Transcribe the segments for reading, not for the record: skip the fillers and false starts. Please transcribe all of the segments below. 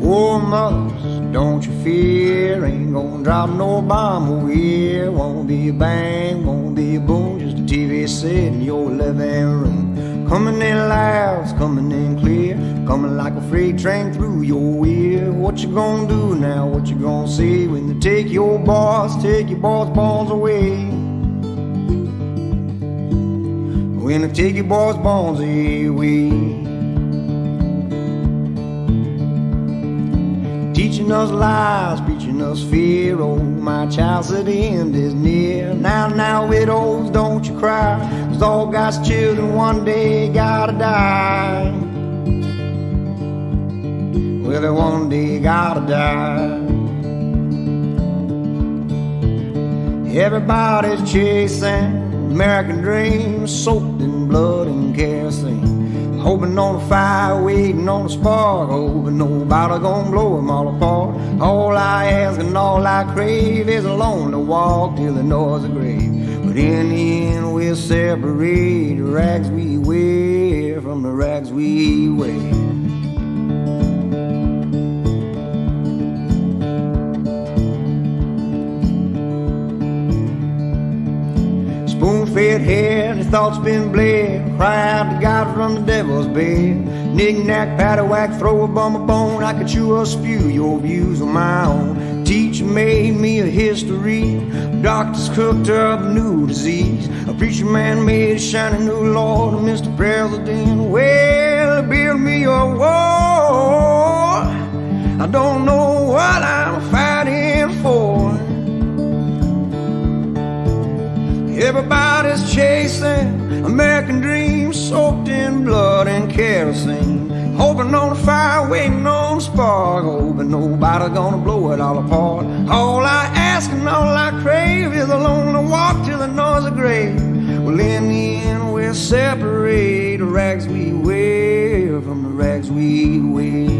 Oh, mothers, don't you fear, ain't gonna drop no bomb over here. Won't be a bang, won't be a boom, just a TV set in your living room. Coming in loud, coming in clear, coming like a freight train through your ear. What you gonna do now, what you gonna say when they take your boss bones away? When they take your boss bones away. Teaching us lies, preaching us fear. Oh, my child said the end is near. Now, widows, don't you cry, 'cause all God's children one day gotta die. Well, they one day gotta die. Everybody's chasing American dreams, soaked in blood and kerosene. Hoping on a fire, waiting on a spark, hoping nobody gonna blow them all apart. All I ask and all I crave is a lonely walk till the noise of grave. But in the end we'll separate the rags we wear from the rags we wear. Spoon-fed head, his thoughts been bled. Cried to God from the devil's bed. Knick-knack, paddywhack, throw a bum a bone. I could chew or spew your views on my own. Teacher made me a history. Doctors cooked up a new disease. A preacher man made a shiny new Lord. Mr. President, well, build me a wall. I don't know what I'm fighting for. Everybody's chasing American dreams, soaked in blood and kerosene. Hoping on a fire, waiting on a spark, hoping nobody's gonna blow it all apart. All I ask and all I crave is a lonely walk till the noise of grave. Well, in the end we'll separate the rags we wear from the rags we wear.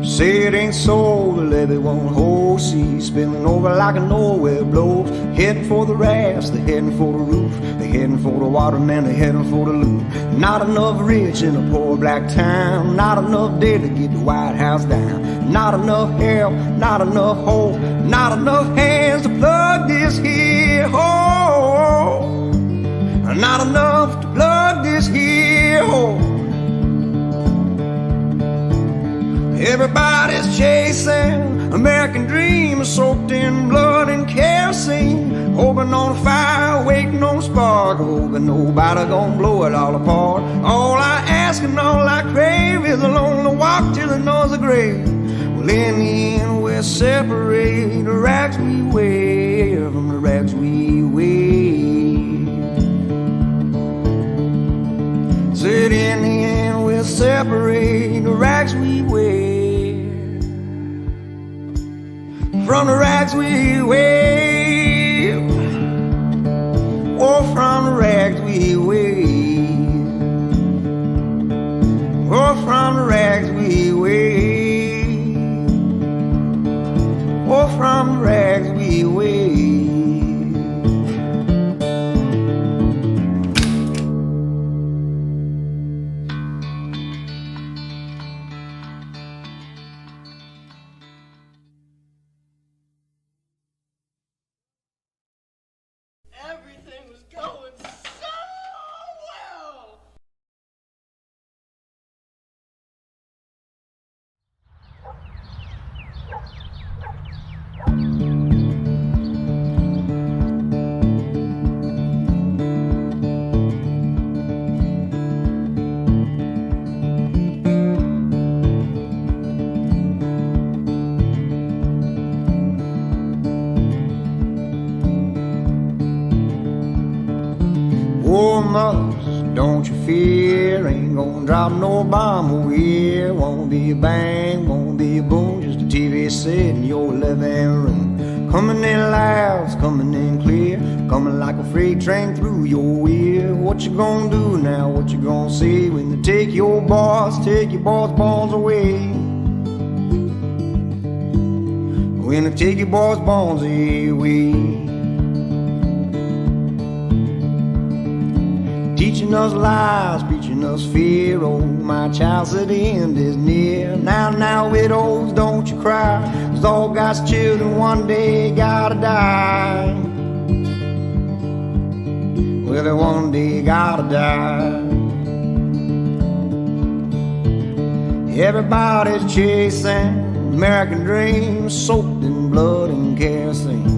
Say it ain't so, the levee won't hold. See, spilling over like a nowhere blows. Heading for the rafts, they're heading for the roof. They're heading for the water, man, they're heading for the loot. Not enough rich in a poor black town. Not enough dead to get the White House down. Not enough help, not enough hope. Not enough hands to plug this here hole. Not enough to plug this here hole. Everybody's chasing American dreams, soaked in blood and kerosene. Hoping on a fire, waiting on a spark, hoping nobody gonna blow it all apart. All I ask and all I crave is a lonely walk till the noise of grave. Well, in the end we'll separate the rags we wear from the rags we wear. Said in the end we'll separate the rags we wear from the rags we wear. Oh, from the rags we wear. Oh, from the rags we wear. Oh, from the rags we wear. Everything was going so well! us, don't you fear. Ain't gonna drop no bomb over here. Won't be a bang, won't be a boom, just a TV set in your living room. Coming in loud, it's coming in clear, coming like a freight train through your ear. What you gonna do now, what you gonna say when they take your boss bones away? When they take your boss bones away. Teaching us lies, preaching us fear. Oh, my child said the end is near. Now, widows, don't you cry, 'cause all God's children one day gotta die. Well, they one day gotta die. Everybody's chasing American dreams, soaked in blood and kerosene.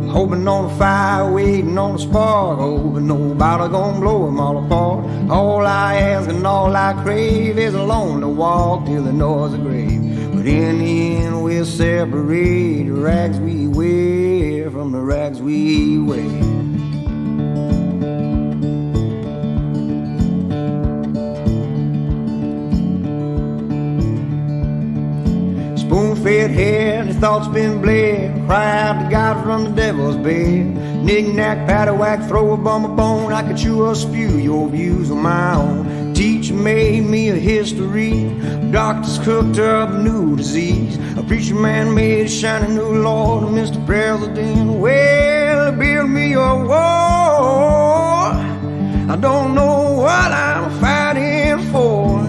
Hoping on a fire, waiting on a spark, hoping nobody gonna blow them all apart. All I ask and all I crave is alone to walk till the noise of grave. But in the end we'll separate the rags we wear from the rags we wear. Spoon-fed hair and his thoughts been bled. Cry out to God from the devil's bed. Knick-knack, paddywhack, throw a bum a bone. I could chew or spew your views on my own. Teacher made me a history. Doctors cooked up a new disease. A preacher man made a shiny new Lord. Mr. President, well, build me a wall. I don't know what I'm fighting for.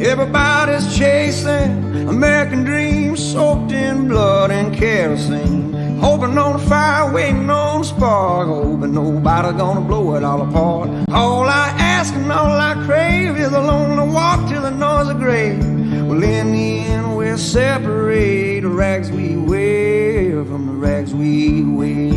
Everybody's chasing American dreams, soaked in blood and kerosene. Hoping on a fire, waiting on a spark, hoping nobody's gonna blow it all apart. All I ask and all I crave is alone to walk till the noise of grave. Well, in the end we'll separate the rags we wear from the rags we wear.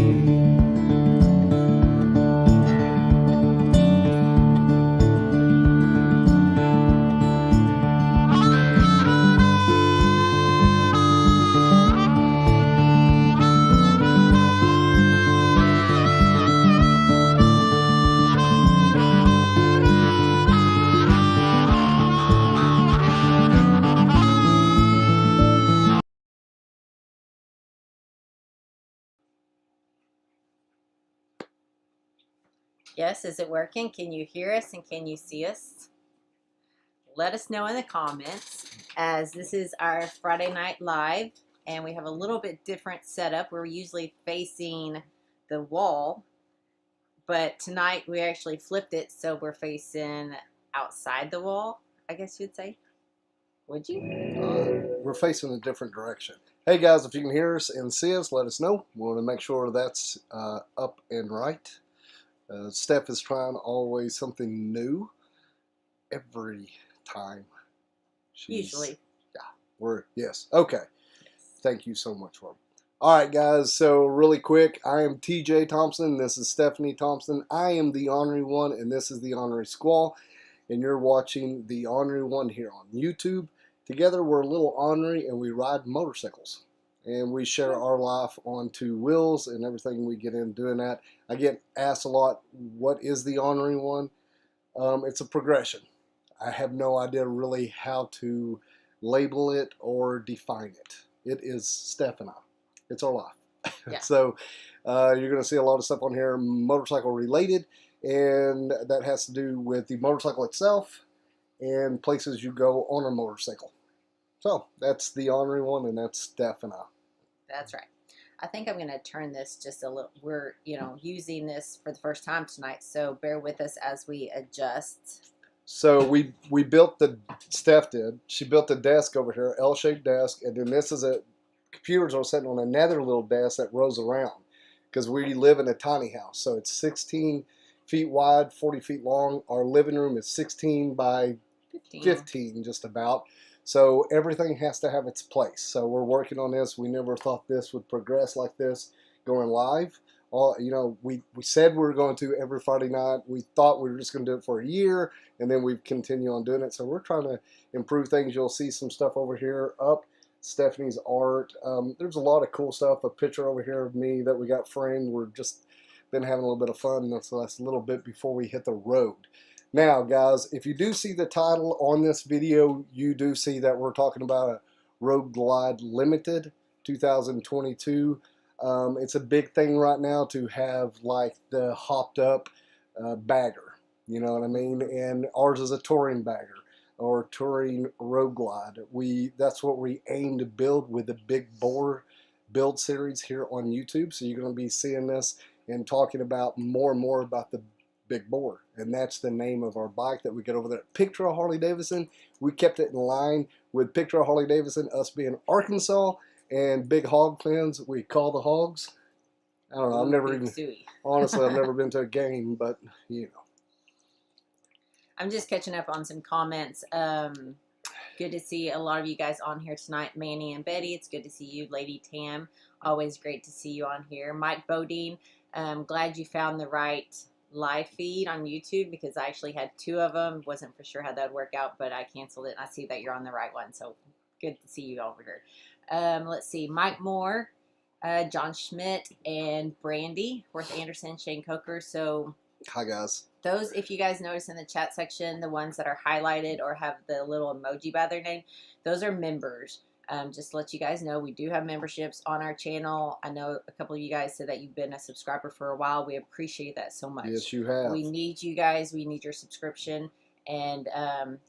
Yes, is it working? Can you hear us and can you see us? Let us know in the comments, as this is our Friday night live and we have a little bit different setup. We're usually facing the wall, but tonight we actually flipped it so we're facing outside the wall, I guess you'd say. Would you? We're facing a different direction. Hey guys, if you can hear us and see us, let us know. We want to make sure that's up and right. Steph is trying always something new every time. Usually. Yeah, yes. Okay. Thank you so much for it. All right, guys. So really quick, I am TJ Thompson. This is Stephanie Thompson. I am the Ornery One, and this is the Ornery Squall. And you're watching the Ornery One here on YouTube. Together, we're a little ornery, and we ride motorcycles. And we share our life on two wheels and everything we get in doing that. I get asked a lot, what is the Ornery One? It's a progression. I have no idea really how to label it or define it. It is Steph and I. It's our life. Yeah. So you're going to see a lot of stuff on here motorcycle related, and that has to do with the motorcycle itself and places you go on a motorcycle. So that's the Ornery One, and that's Steph and I. That's right. I think I'm going to turn this just a little. We're, using this for the first time tonight, so bear with us as we adjust. So we built Steph did. She built a desk over here, L-shaped desk, and then this is computers are sitting on another little desk that rolls around because we live in a tiny house. So it's 16 feet wide, 40 feet long. Our living room is 16 by 15 just about. So everything has to have its place. So we're working on this. We never thought this would progress like this, going live. We said we were going to every Friday night. We thought we were just going to do it for a year, and then we'd continue on doing it. So we're trying to improve things. You'll see some stuff over here up. Stephanie's art. There's a lot of cool stuff. A picture over here of me that we got framed. We're just been having a little bit of fun. So that's a little bit before we hit the road. Now, guys, if you do see the title on this video, you do see that we're talking about a Road Glide Limited 2022. It's a big thing right now to have like the hopped up bagger, you know what I mean? And ours is a touring bagger or touring road glide. That's what we aim to build with the Big Boar Build series here on YouTube. So you're going to be seeing this and talking about more and more about the Big Boar, and that's the name of our bike that we get over there at Pig Trail Harley-Davidson. We kept it in line with Pig Trail Harley-Davidson, us being Arkansas and big hog fans. We call the hogs. I don't know. I've never even, honestly, I've never been to a game, but you know. I'm just catching up on some comments. Good to see a lot of you guys on here tonight, Manny and Betty. It's good to see you, Lady Tam. Always great to see you on here. Mike Bodine, glad you found the right live feed on YouTube, because I actually had 2 of them. Wasn't for sure how that would work out, but I canceled it. I see that you're on the right one, so good to see you over here. Let's see, Mike Moore, John Schmidt, and Brandy, Worth Anderson, Shane Coker. So hi guys. Those, if you guys notice in the chat section, the ones that are highlighted or have the little emoji by their name, those are members. Just to let you guys know, we do have memberships on our channel. I know a couple of you guys said that you've been a subscriber for a while. We appreciate that so much. Yes, you have. We need you guys. We need your subscription. And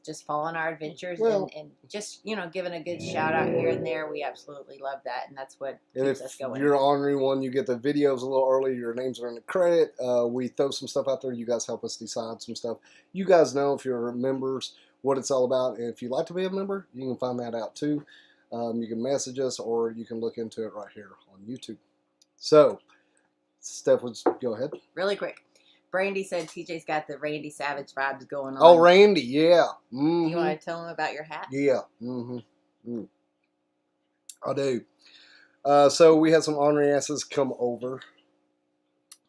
just following our adventures, and just, you know, giving a good shout out here and there. We absolutely love that, and that's what keeps us going. If you're Ornery One, you get the videos a little early. Your names are in the credit. We throw some stuff out there. You guys help us decide some stuff. You guys know, if you're members, what it's all about. And if you'd like to be a member, you can find that out too. You can message us, or you can look into it right here on YouTube. So, Steph, let's go ahead. Really quick. Brandy said TJ's got the Randy Savage vibes going on. Oh, Randy, yeah. Mm-hmm. You want to tell him about your hat? Yeah. Mm-hmm. I do. So we had some ornery asses come over.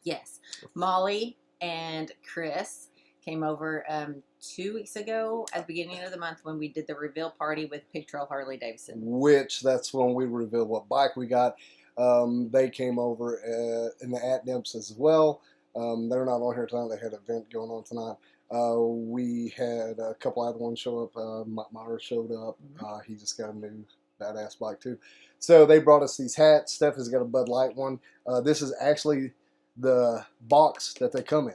Yes. Molly and Chris came over 2 weeks ago at the beginning of the month when we did the reveal party with Pig Trail Harley-Davidson. Which, that's when we revealed what bike we got. They came over in the at-nips as well. They're not on here tonight. They had an event going on tonight. We had a couple other ones show up. Mike Myers showed up. He just got a new badass bike too. So they brought us these hats. Steph has got a Bud Light one. This is actually the box that they come in.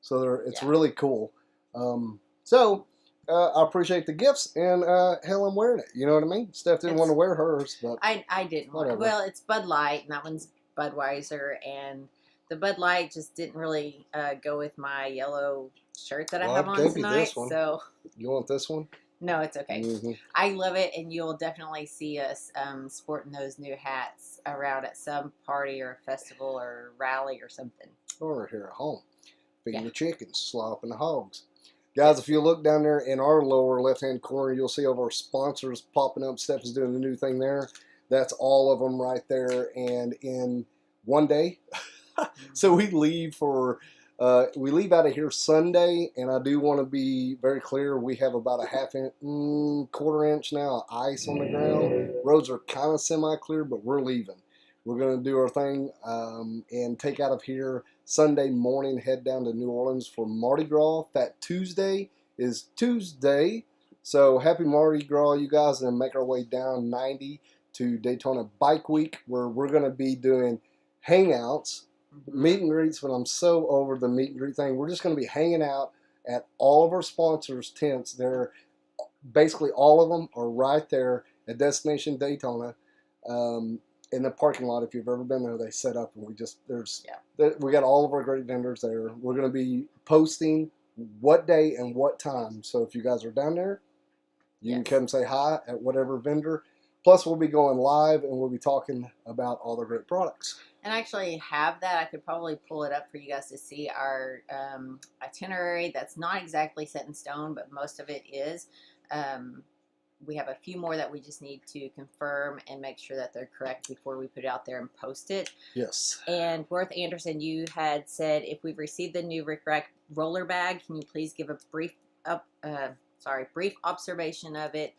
So it's really cool. I appreciate the gifts, and hell, I'm wearing it. You know what I mean? Steph didn't want to wear hers, but I didn't want to. Well, it's Bud Light, and that one's Budweiser, and the Bud Light just didn't really go with my yellow shirt that I have on tonight. So you want this one? No, it's okay. I love it, and you'll definitely see us sporting those new hats around at some party or festival or rally or something. Or here at home, feeding the chickens, slopping the hogs. Guys, if you look down there in our lower left-hand corner, you'll see all of our sponsors popping up. Steph is doing the new thing there. That's all of them right there. And in one day, so we leave out of here Sunday, and I do want to be very clear. We have about a quarter inch now of ice on the ground. Roads are kind of semi-clear, but we're leaving. We're going to do our thing and take out of here Sunday morning, head down to New Orleans for Mardi Gras. That Tuesday is Tuesday. So happy Mardi Gras, you guys, and make our way down 90 to Daytona Bike Week, where we're going to be doing hangouts, meet and greets, but I'm so over the meet and greet thing. We're just going to be hanging out at all of our sponsors' tents. They're basically all of them are right there at Destination Daytona. In the parking lot, if you've ever been there, they set up, and we got all of our great vendors there. We're going to be posting what day and what time. So if you guys are down there, you can come say hi at whatever vendor. Plus, we'll be going live, and we'll be talking about all the great products. And I actually have that. I could probably pull it up for you guys to see our itinerary. That's not exactly set in stone, but most of it is. We have a few more that we just need to confirm and make sure that they're correct before we put it out there and post it. Yes. And Worth Anderson, you had said if we've received the new Rick Rack roller bag, can you please give a brief observation of it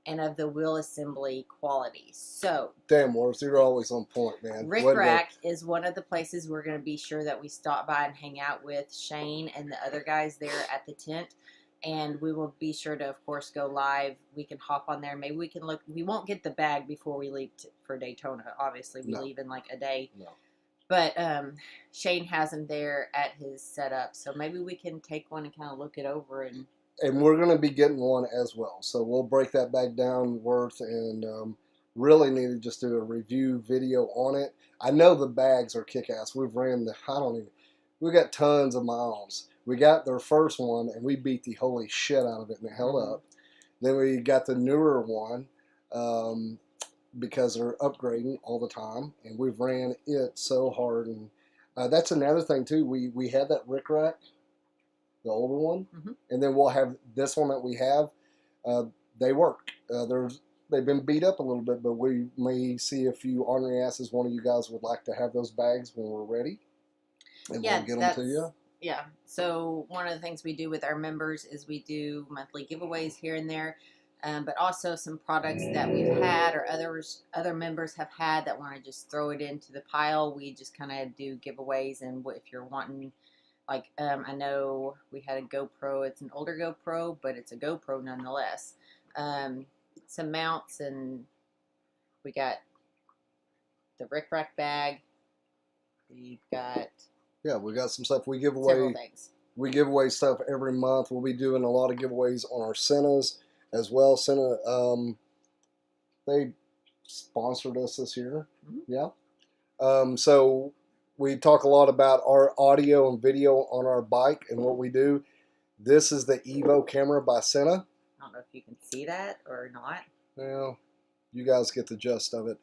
and of the wheel assembly quality. So Damn, Worth, you're always on point, man. Rick Way to go. Rack is one of the places we're going to be sure that we stop by and hang out with Shane and the other guys there at the tent. And we will be sure to, of course, go live. We can hop on there. Maybe we can look. We won't get the bag before we leave for Daytona. Obviously, we leave in like a day. No. But Shane has them there at his setup. So maybe we can take one and kind of look it over. And we're going to be getting one as well. So we'll break that bag down, Worth, and really need to just do a review video on it. I know the bags are kick-ass. We've ran we got tons of miles. We got their first one, and we beat the holy shit out of it, and it held up. Then we got the newer one because they're upgrading all the time, and we've ran it so hard. And that's another thing, too. We had that Rick Rack, the older one, and then we'll have this one that we have. They work. They've been beat up a little bit, but we may see a few ornery asses. One of you guys would like to have those bags when we're ready, and we'll get them to you. Yeah. So one of the things we do with our members is we do monthly giveaways here and there, but also some products that we've had or other members have had that want to just throw it into the pile. We just kind of do giveaways, and if you're wanting, like I know we had a GoPro. It's an older GoPro, but it's a GoPro nonetheless. Some mounts, and we got the Rick Rack bag. We've got we got some stuff. We give several away. things. We give away stuff every month. We'll be doing a lot of giveaways on our Sennas as well. Senna, they sponsored us this year. Yeah. So we talk a lot about our audio and video on our bike and what we do. This is the Evo camera by Senna. I don't know if you can see that or not. Well, you guys get the gist of it.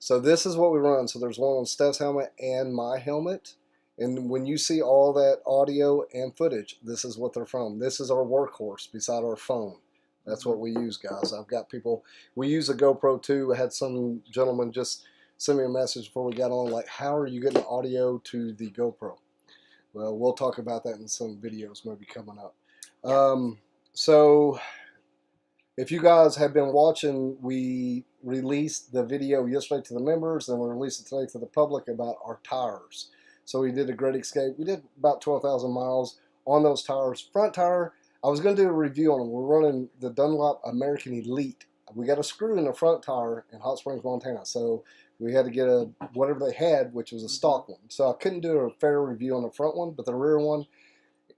So this is what we run. So there's one on Steph's helmet and my helmet. And when you see all that audio and footage, this is what they're from. This is our workhorse beside our phone. That's what we use, guys. I've got people, we use a GoPro too. I had some gentleman just send me a message before we got on, like, how are you getting audio to the GoPro? Well, we'll talk about that in some videos maybe coming up. So if you guys have been watching, we released the video yesterday to the members, and we released it today to the public about our tires. So we did a great escape. We did about 12,000 miles on those tires. Front tire, I was going to do a review on them. We're running the Dunlop American Elite. We got a screw in the front tire in Hot Springs, Montana. So we had to get whatever they had, which was a stock one. So I couldn't do a fair review on the front one, but the rear one,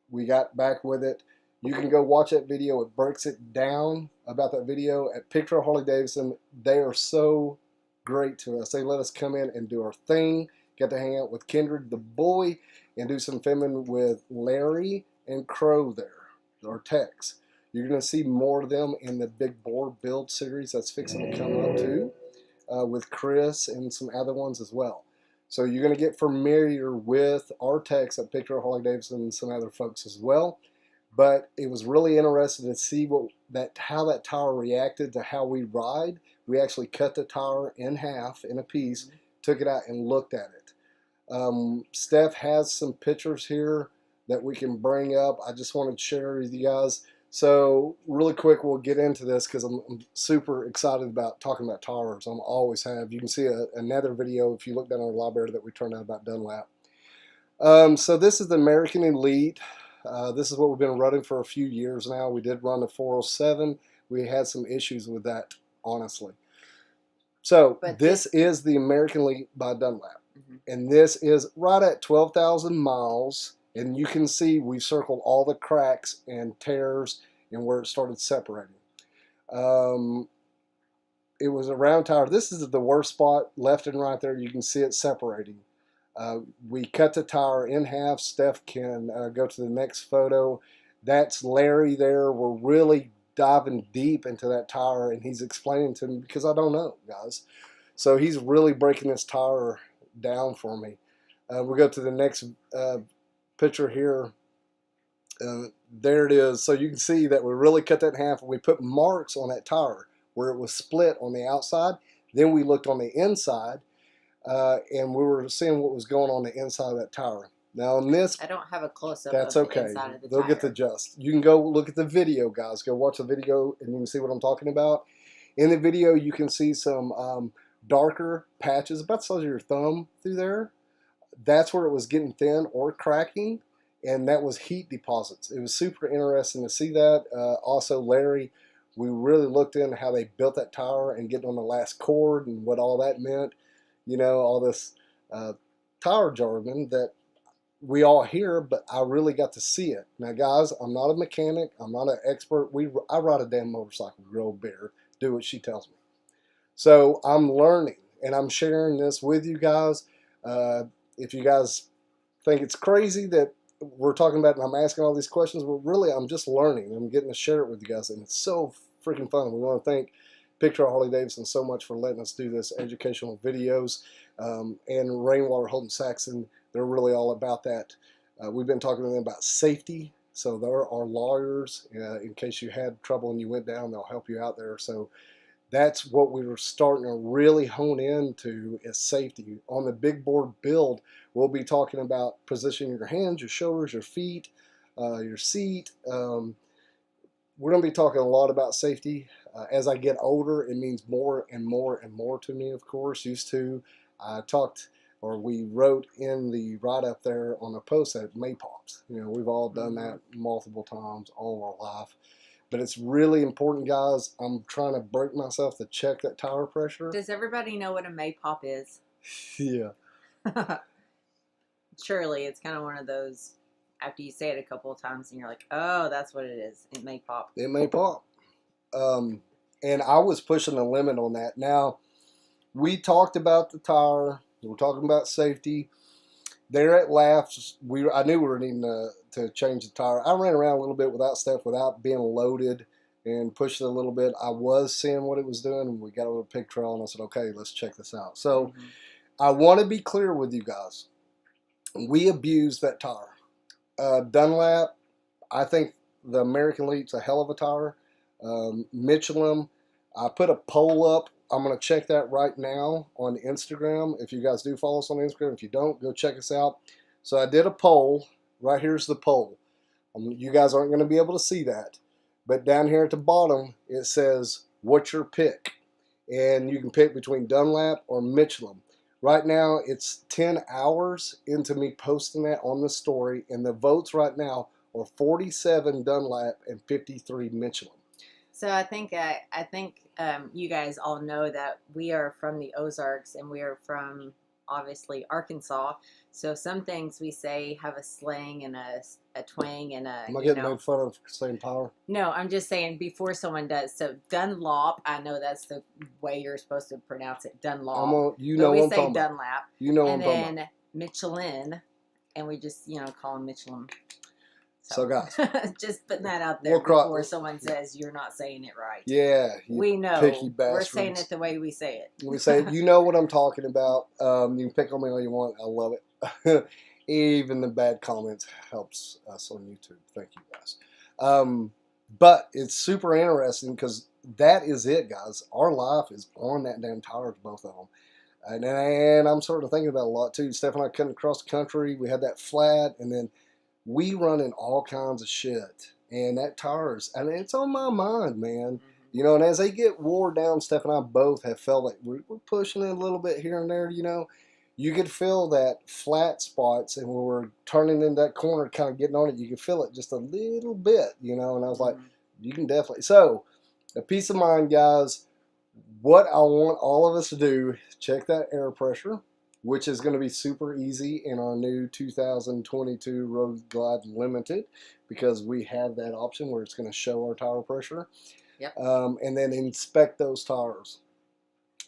we got back with it. You can go watch that video. It breaks it down about that video at Pig Trail Harley-Davidson. They are so great to us. They let us come in and do our thing. Got to hang out with Kindred the boy and do some filming with Larry and Crow there, our techs. You're going to see more of them in the big Boar Build series that's fixing to come up too, with Chris and some other ones as well. So you're going to get familiar with our techs at Pig Trail Harley-Davidson and some other folks as well. But it was really interesting to see how that tire reacted to how we ride. We actually cut the tire in half, in a piece, took it out and looked at it. Steph has some pictures here that we can bring up. I just wanted to share with you guys. So really quick, we'll get into this because I'm super excited about talking about tires. I'm always have. You can see another video if you look down our library that we turned out about Dunlap. So this is the American Elite. This is what we've been running for a few years now. We did run the 407. We had some issues with that, honestly. So this is the American Elite by Dunlap. And this is right at 12,000 miles. And you can see we circled all the cracks and tears and where it started separating. It was a round tire. This is the worst spot, left and right there. You can see it separating. We cut the tire in half. Steph can go to the next photo. That's Larry there. We're really diving deep into that tire, and he's explaining to me because I don't know, guys. So he's really breaking this tire down for me. We'll go to the next picture here. There it is. So you can see that we really cut that in half, and we put marks on that tire where it was split on the outside. Then we looked on the inside, and we were seeing what was going on the inside of that tire. Now on this, I don't have a close-up. that's of okay. The inside of the They'll tire. get the gist. You can go look at the video, guys. Go watch the video, and you can see what I'm talking about. In the video, you can see some darker patches, about the size of your thumb through there. That's where it was getting thin or cracking, and that was heat deposits. It was super interesting to see that. Also, Larry, we really looked into how they built that tire and getting on the last cord and what all that meant. You know, all this tire jargon that we all hear, but I really got to see it. Now, guys, I'm not a mechanic. I'm not an expert. I ride a damn motorcycle, grow a beer, do what she tells me. So I'm learning, and I'm sharing this with you guys. If you guys think it's crazy that we're talking about and I'm asking all these questions, well, really, I'm just learning. I'm getting to share it with you guys, and it's so freaking fun. We want to thank Pig Trail Harley-Davidson so much for letting us do this educational videos, and Rainwater Holden Saxon. They're really all about that. We've been talking to them about safety, so there are lawyers. In case you had trouble and you went down, they'll help you out there. So that's what we were starting to really hone into, is safety. On the Big Boar Build, we'll be talking about positioning your hands, your shoulders, your feet, your seat. We're going to be talking a lot about safety. As I get older, it means more and more and more to me, of course. Used to, we wrote in the write-up there on a post that Maypops. You know, we've all done that multiple times all of our life. But it's really important, guys. I'm trying to break myself to check that tire pressure. Does everybody know what a Maypop is? Yeah. Surely it's kind of one of those, after you say it a couple of times and you're like, oh, that's what it is. It may pop. It may pop. And I was pushing the limit on that. Now, we talked about the tire. We're talking about safety. There at Laughs, I knew we were needing to change the tire. I ran around a little bit without stuff, without being loaded, and pushed it a little bit. I was seeing what it was doing, and we got over to Pig Trail, and I said, okay, let's check this out. So I want to be clear with you guys. We abused that tire. Dunlap, I think the American Elite's a hell of a tire. Michelin, I put a poll up. I'm going to check that right now on Instagram. If you guys do follow us on Instagram, if you don't, go check us out. So I did a poll. Right here's the poll. You guys aren't going to be able to see that. But down here at the bottom, it says, what's your pick? And you can pick between Dunlap or Michelin. Right now, it's 10 hours into me posting that on the story. And the votes right now are 47 Dunlap and 53 Michelin. So I think you guys all know that we are from the Ozarks and we are from, obviously, Arkansas. So some things we say have a slang and a twang and a, Am I getting made fun of for saying power? No, I'm just saying before someone does. So Dunlop, I know that's the way you're supposed to pronounce it, Dunlop. You know but we what I'm say talking about. Dunlap. You know what I'm and talking then about. Michelin, and we just, call them Michelin. So guys, just putting that out there before someone says you're not saying it right. Yeah, we know. Picky bastards. We're saying it the way we say it. We say, you know what I'm talking about. You can pick on me all you want. I love it. Even the bad comments helps us on YouTube. Thank you guys. But it's super interesting because that is it, guys. Our life is on that damn tire, both of them. And I'm sort of thinking about it a lot too. Steph and I cutting across the country. We had that flat, and then we running all kinds of shit, and that tires, and it's on my mind, man. You know, and as they get wore down, Steph and I both have felt like we're pushing it a little bit here and there. You know, you could feel that flat spots, and when we're turning in that corner, kind of getting on it, you can feel it just a little bit. You know, and I was like, you can definitely. So, a peace of mind, guys. What I want all of us to do, check that air pressure, which is going to be super easy in our new 2022 Road Glide Limited, because we have that option where it's going to show our tire pressure. Yep. And then inspect those tires.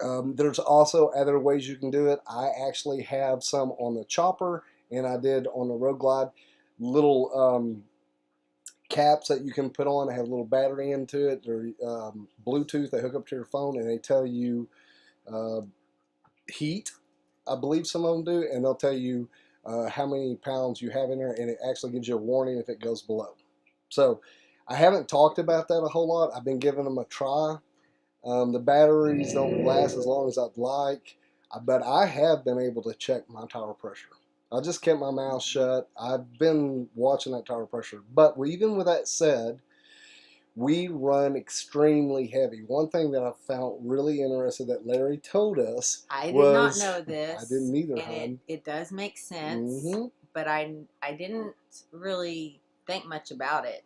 There's also other ways you can do it. I actually have some on the chopper, and I did on the Road Glide, little caps that you can put on. They have a little battery into it. They're Bluetooth. They hook up to your phone, and they tell you heat. I believe some of them do, and they'll tell you how many pounds you have in there, and it actually gives you a warning if it goes below. So I haven't talked about that a whole lot. I've been giving them a try. The batteries don't last as long as I'd like, but I have been able to check my tire pressure. I just kept my mouth shut. I've been watching that tire pressure. But even with that said, we run extremely heavy. One thing that I found really interesting that Larry told us I did was, not know this. I didn't either, and hon. it does make sense, Mm-hmm. but I didn't really think much about it.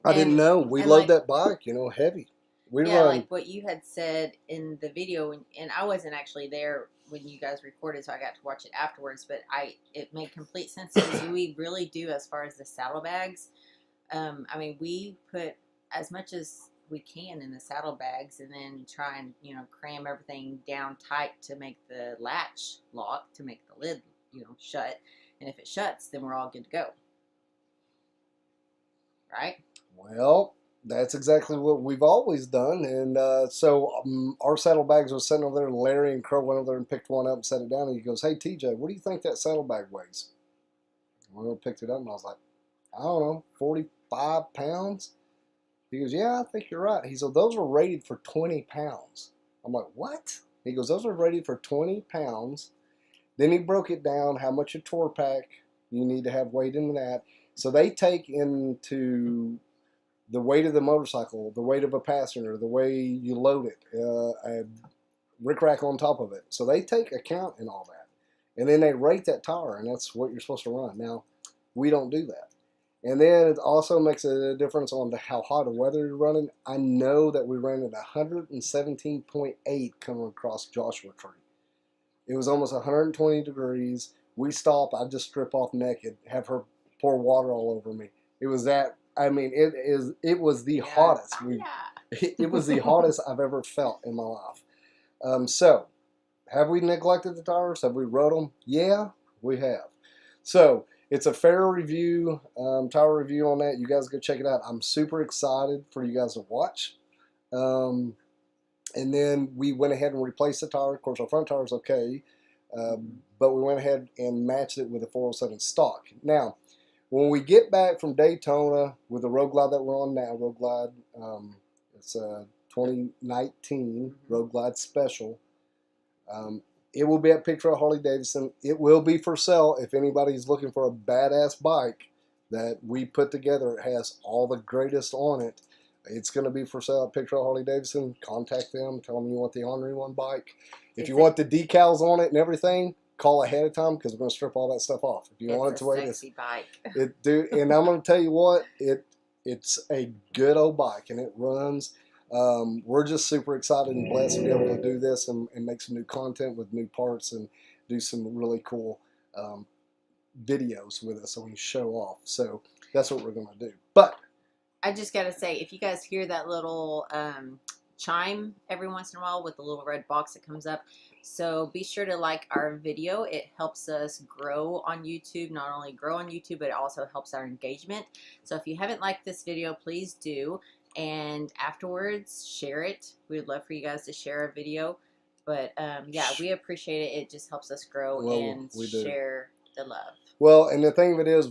I didn't know. We load that bike, heavy. We Yeah, run. like what you had said in the video, and I wasn't actually there when you guys recorded, so I got to watch it afterwards. But it made complete sense because we really do, as far as the saddlebags. I mean, we put as much as we can in the saddlebags, and then try and cram everything down tight to make the latch lock, to make the lid shut. And if it shuts, then we're all good to go. Right? Well, that's exactly what we've always done. And so our saddlebags were sitting over there, and Larry and Crow went over there and picked one up and set it down. And he goes, "Hey, TJ, what do you think that saddlebag weighs?" Well, I picked it up, and I was like, "I don't know, 45 pounds?" He goes, "Yeah, I think you're right." He said, "Those are rated for 20 pounds. I'm like, "What?" He goes, "Those are rated for 20 pounds. Then he broke it down, how much a tour pack you need to have weight in that. So they take into the weight of the motorcycle, the weight of a passenger, the way you load it, a rickrack on top of it. So they take account in all that. And then they rate that tire, and that's what you're supposed to run. Now, we don't do that. And then it also makes a difference on how hot of weather you're running. I know that we ran at 117.8 coming across Joshua Tree. It was almost 120 degrees. We stop, I just strip off naked, have her pour water all over me. It was that, I mean, it was the hottest. It was the hottest I've ever felt in my life. So, have we neglected the tires? Have we rode them? Yeah, we have. So, it's a fair review, tire review on that. You guys go check it out. I'm super excited for you guys to watch. And then we went ahead and replaced the tire. Of course, our front tire is okay, but we went ahead and matched it with a 407 stock. Now, when we get back from Daytona with the Road Glide that we're on now, Road Glide, it's a 2019 Road Glide Special. It will be at Pig Trail Harley-Davidson. It will be for sale if anybody's looking for a badass bike that we put together. It has all the greatest on it. It's going to be for sale at Pig Trail Harley-Davidson. Contact them. Tell them you want the Ornery One bike. If you want the decals on it and everything, call ahead of time because we're going to strip all that stuff off. If you want it to wait, it's a sexy bike. And I'm going to tell you what, it's a good old bike and it runs. We're just super excited and blessed to be able to do this and make some new content with new parts and do some really cool videos with us so we can show off. So that's what we're going to do. But I just got to say, if you guys hear that little chime every once in a while with the little red box that comes up, so be sure to like our video. It helps us grow on YouTube, not only grow on YouTube, but it also helps our engagement. So if you haven't liked this video, please do. And afterwards, share it. We would love for you guys to share our video. But yeah, we appreciate it. It just helps us grow and share the love. Well, and the thing of it is,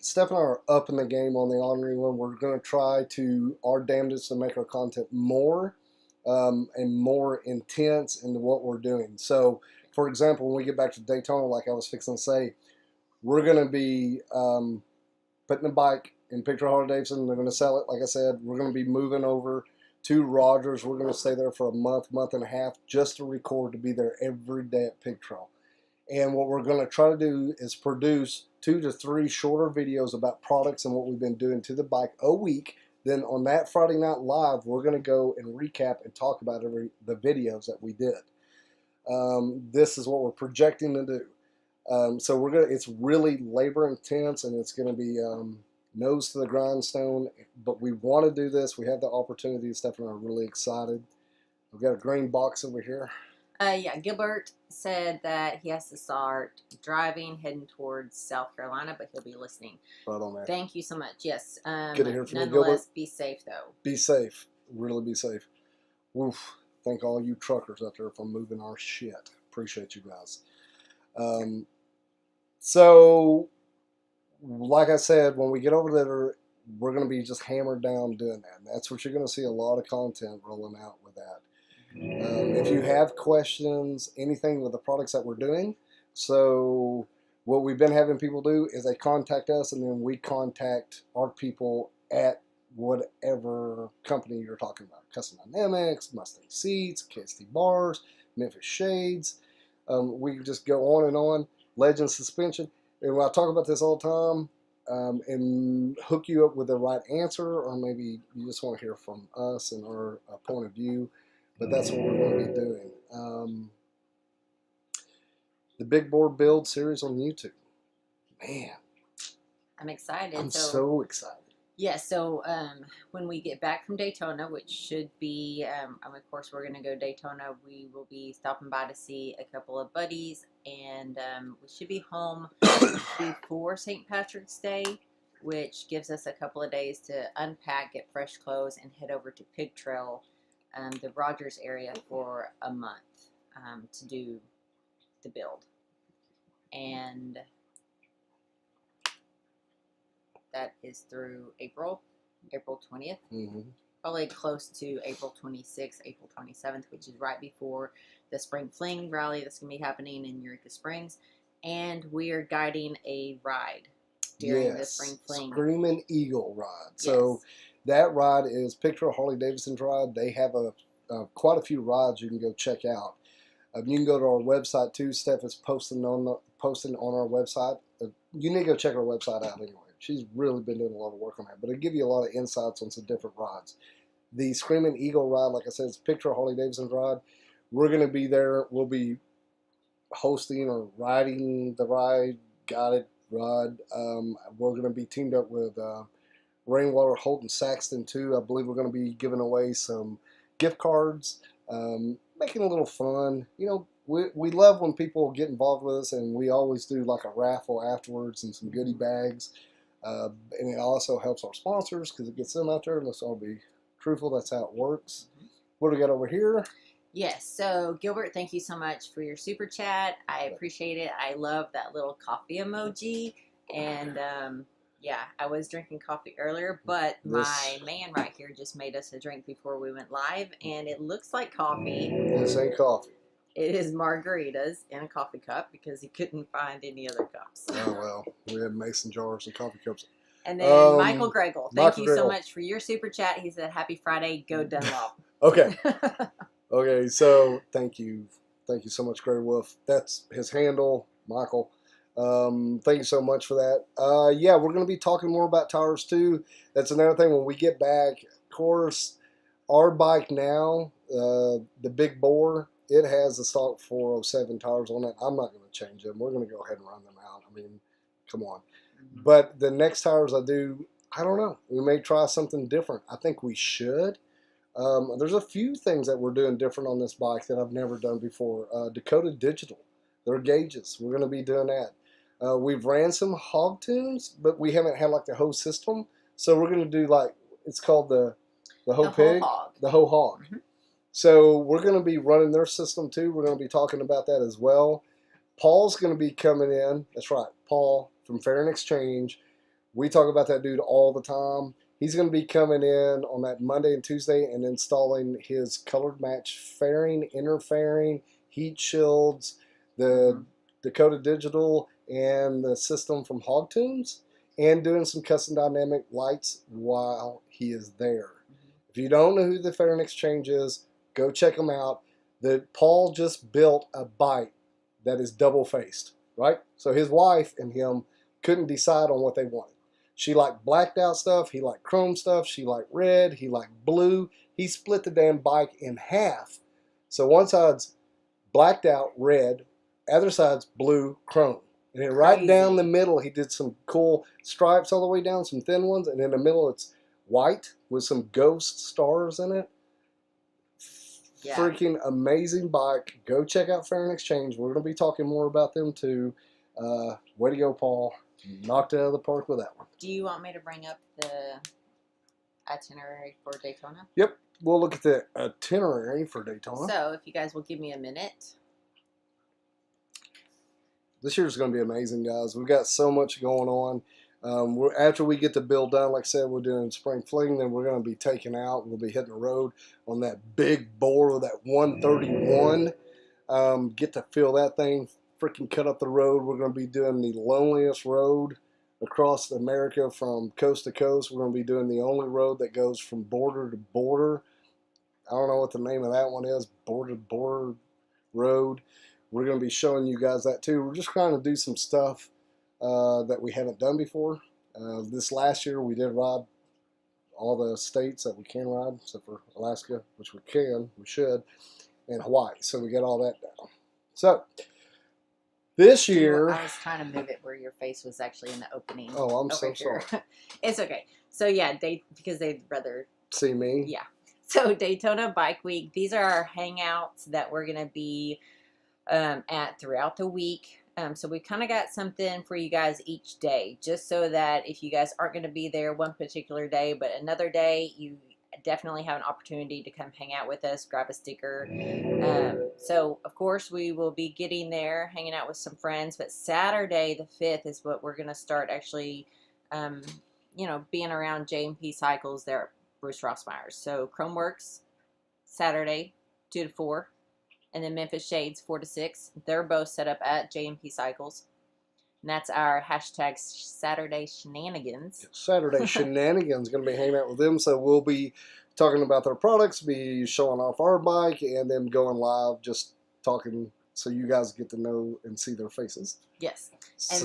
Steph and I are up in the game on the Ornery One. We're going to try our damnedest to make our content more and more intense into what we're doing. So, for example, when we get back to Daytona, like I was fixing to say, we're going to be putting the bike in Pig Trail Harley-Davidson. They're going to sell it, like I said. We're going to be moving over to Rogers. We're going to stay there for a month and a half just to record, to be there every day at Pig Trail. And what we're going to try to do is produce 2 to 3 shorter videos about products and what we've been doing to the bike a week. Then on that Friday Night Live, we're going to go and recap and talk about the videos that we did. This is what we're projecting to do. So it's really labor intense, and it's going to be nose to the grindstone. But we want to do this. We have the opportunity. Steph and I are really excited. We've got a green box over here. Yeah, Gilbert said that he has to start driving, heading towards South Carolina, but he'll be listening. Right on that. Thank you so much. Yes. Good to hear from you, Gilbert. Nonetheless, be safe, though. Be safe. Really be safe. Oof. Thank all you truckers out there for moving our shit. Appreciate you guys. So, like I said, when we get over there, we're going to be just hammered down doing that. And that's what you're going to see, a lot of content rolling out with that. If you have questions, anything with the products that we're doing, so what we've been having people do is they contact us and then we contact our people at whatever company you're talking about. Custom Dynamics, Mustang Seats, KST Bars, Memphis Shades. We can just go on and on. Legend Suspension. And I talk about this all the time, and hook you up with the right answer, or maybe you just want to hear from us and our point of view. But that's what we're going to be doing. The Big Boar Build series on YouTube. Man, I'm excited. I'm so excited. Yeah, so when we get back from Daytona, which should be, of course, we're going to go Daytona. We will be stopping by to see a couple of buddies, and we should be home before St. Patrick's Day, which gives us a couple of days to unpack, get fresh clothes, and head over to Pig Trail, the Rogers area, for a month to do the build. And that is through April 20th, probably close to April 26th, April 27th, which is right before the Spring Fling rally that's going to be happening in Eureka Springs. And we are guiding a ride during the Spring Fling. Screaming Eagle ride. So that ride is Pig Trail Harley-Davidson ride. They have quite a few rides you can go check out. You can go to our website too. Steph is posting on our website. You need to go check our website out anyway. She's really been doing a lot of work on that, but it'll give you a lot of insights on some different rides. The Screaming Eagle ride, like I said, is Pig Trail Harley-Davidson ride. We're going to be there. We'll be hosting or riding the ride, guided ride. We're going to be teamed up with Rainwater, Holt, and Saxton too. I believe we're going to be giving away some gift cards, making it a little fun. You know, we love when people get involved with us, and we always do like a raffle afterwards and some goodie bags. And it also helps our sponsors because it gets them out there. Let's all be truthful. That's how it works. What do we got over here? Yes. So, Gilbert, thank you so much for your super chat. I appreciate it. I love that little coffee emoji. And, yeah, I was drinking coffee earlier, but my man right here just made us a drink before we went live, and it looks like coffee. This ain't coffee. It is margaritas in a coffee cup because he couldn't find any other cups. Oh, well, we had mason jars and coffee cups. And then Michael Gregel, thank you so Gregel. much for your super chat. He said, "Happy Friday, go Dunlop." Okay. Okay, so thank you. Thank you so much, Grey Wolf. That's his handle, Michael. Thank you so much for that. Yeah, we're going to be talking more about tires too. That's another thing when we get back. Of course, our bike now, the Big Boar, it has the stock 407 tires on it. I'm not going to change them. We're going to go ahead and run them out. I mean, come on. But the next tires I do, I don't know. We may try something different. I think we should. There's a few things that we're doing different on this bike that I've never done before. Dakota Digital, their gauges. We're going to be doing that. We've ran some hog tunes, but we haven't had like the whole system. So we're going to do like, it's called the whole pig. Hog. The whole hog. Mm-hmm. So we're going to be running their system too. We're going to be talking about that as well. Paul's going to be coming in. That's right, Paul from Fair and Exchange. We talk about that dude all the time. He's going to be coming in on that Monday and Tuesday and installing his colored match fairing, inner fairing, heat shields, the Dakota Digital, and the system from Hog Tunes, and doing some custom dynamic lights while he is there. If you don't know who the Fair and Exchange is, go check them out. Paul just built a bike that is double-faced, right? So his wife and him couldn't decide on what they wanted. She liked blacked out stuff. He liked chrome stuff. She liked red. He liked blue. He split the damn bike in half. So one side's blacked out red, other side's blue chrome. And then right down the middle, he did some cool stripes all the way down, some thin ones. And in the middle, it's white with some ghost stars in it. Yeah. Freaking amazing bike. Go check out Fair and Exchange. We're going to be talking more about them too. Way to go, Paul. Knocked it out of the park with that one. Do you want me to bring up the itinerary for Daytona? Yep. We'll look at the itinerary for Daytona. So, if you guys will give me a minute. This year's going to be amazing, guys. We've got so much going on. After we get the build done, like I said, we're doing spring fling, then we're going to be taking out. We'll be hitting the road on that Big Boar, that 131. Get to feel that thing freaking cut up the road. We're going to be doing the loneliest road across America from coast to coast. We're going to be doing the only road that goes from border to border. I don't know what the name of that one is, border to border road. We're going to be showing you guys that too. We're just trying to do some stuff that we haven't done before. This last year we did ride all the states that we can ride, except for Alaska, which we should, and Hawaii. So we get all that down. So this year, I was trying to move it where your face was actually in the opening. Oh, I'm so over here. sorry. It's okay. So yeah, because they'd rather see me. Yeah. So Daytona Bike Week. These are our hangouts that we're gonna be at throughout the week. So we kind of got something for you guys each day, just so that if you guys aren't going to be there one particular day, but another day, you definitely have an opportunity to come hang out with us, grab a sticker. So of course we will be getting there, hanging out with some friends, but Saturday the 5th is what we're going to start actually, being around J&P Cycles there at Bruce Rossmeyer's. So Chromeworks, Saturday, 2 to 4. And then Memphis Shades, 4 to 6. They're both set up at J&P Cycles. And that's our hashtag Saturday Shenanigans. Saturday Shenanigans, going to be hanging out with them. So we'll be talking about their products, be showing off our bike, and then going live, just talking so you guys get to know and see their faces. Yes. And